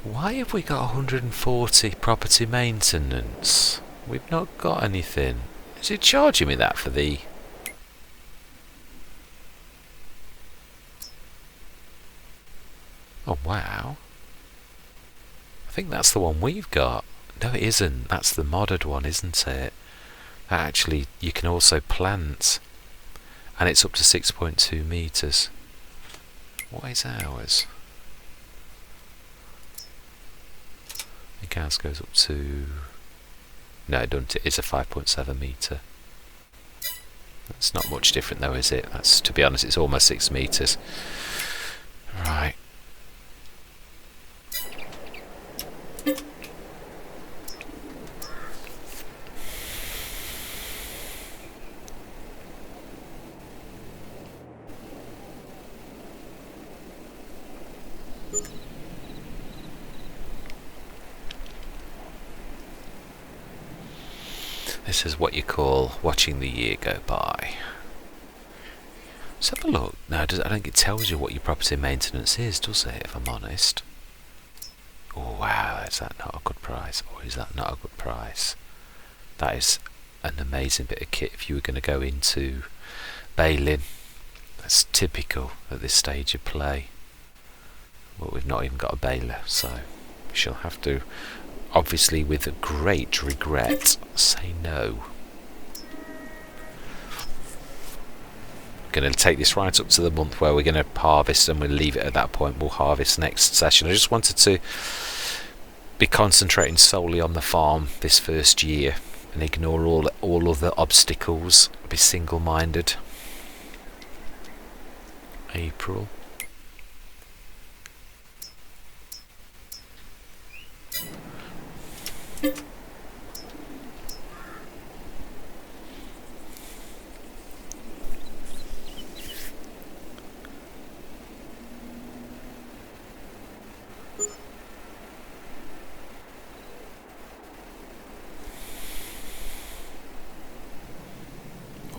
Why have we got 140 property maintenance? We've not got anything. Is it charging me that for the... Oh wow. I think that's the one we've got. No, it isn't. That's the modded one, isn't it? Actually, you can also plant. And it's up to 6.2 metres. What is ours? I think ours goes up to... No, it doesn't. It's a 5.7 metre. That's not much different though, is it? That's, to be honest, it's almost 6 metres. Right. This is what you call watching the year go by. Let's have a look. No, I don't think it tells you what your property maintenance is, does it, if I'm honest? Oh wow, is that not a good price? Or is that not a good price? That is an amazing bit of kit if you were going to go into baling. That's typical at this stage of play. Well, we've not even got a baler, so we shall have to, obviously with a great regret, say no. Going to take this right up to the month where we're going to harvest, and we'll leave it at that point. We'll harvest next session. I just wanted to be concentrating solely on the farm this first year and ignore all other obstacles. Be single-minded. April.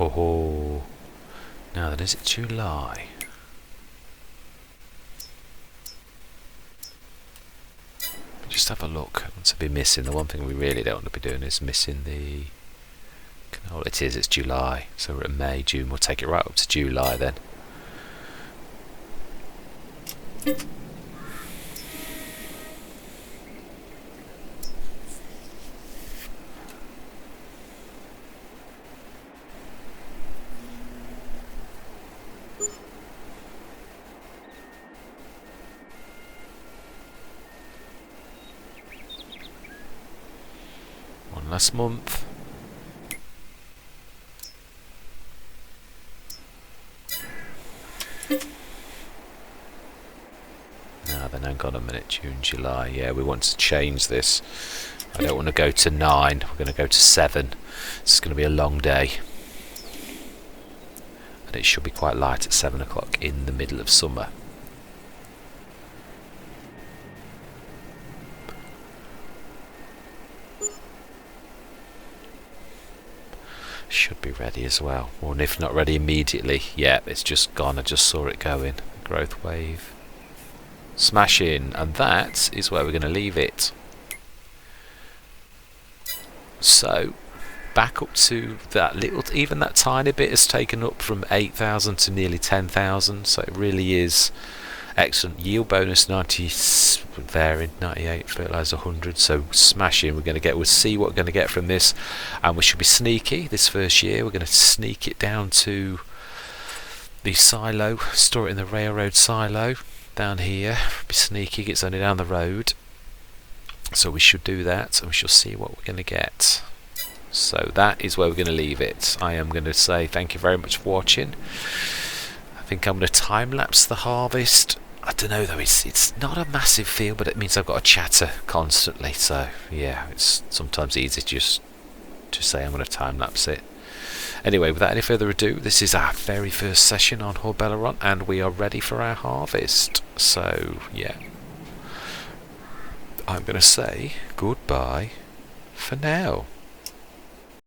Oh, now then, is it July? Just have a look. I want to be missing. The one thing we really don't want to be doing is missing the canola. It is, it's July. So we're at May, June. We'll take it right up to July then. Last month. Now then hang on a minute, June, July. Yeah, we want to change this. I don't want to go to 9, we're going to go to 7. This is going to be a long day. And it should be quite light at 7 o'clock in the middle of summer. Should be ready as well, or if not ready immediately. Yeah, it's just gone. I just saw it going. Growth wave, smash in, and that is where we're going to leave it. So back up to that little, even that tiny bit has taken up from 8,000 to nearly 10,000, so it really is excellent. Yield bonus 90, varying 98, fertilizer 100, so smashing. We'll see what we're going to get from this, and we should be sneaky this first year. We're going to sneak it down to the silo, store it in the railroad silo down here. Be sneaky, it's only down the road, so we should do that, and we shall see what we're going to get. So that is where we're going to leave it. I am going to say thank you very much for watching. I think I'm going to time-lapse the harvest. I don't know though, it's not a massive field, but it means I've got to chatter constantly, so yeah, it's sometimes easy just to say I'm going to time-lapse it. Anyway, without any further ado, this is our very first session on Haut Beyleron, and we are ready for our harvest. So yeah, I'm going to say goodbye for now.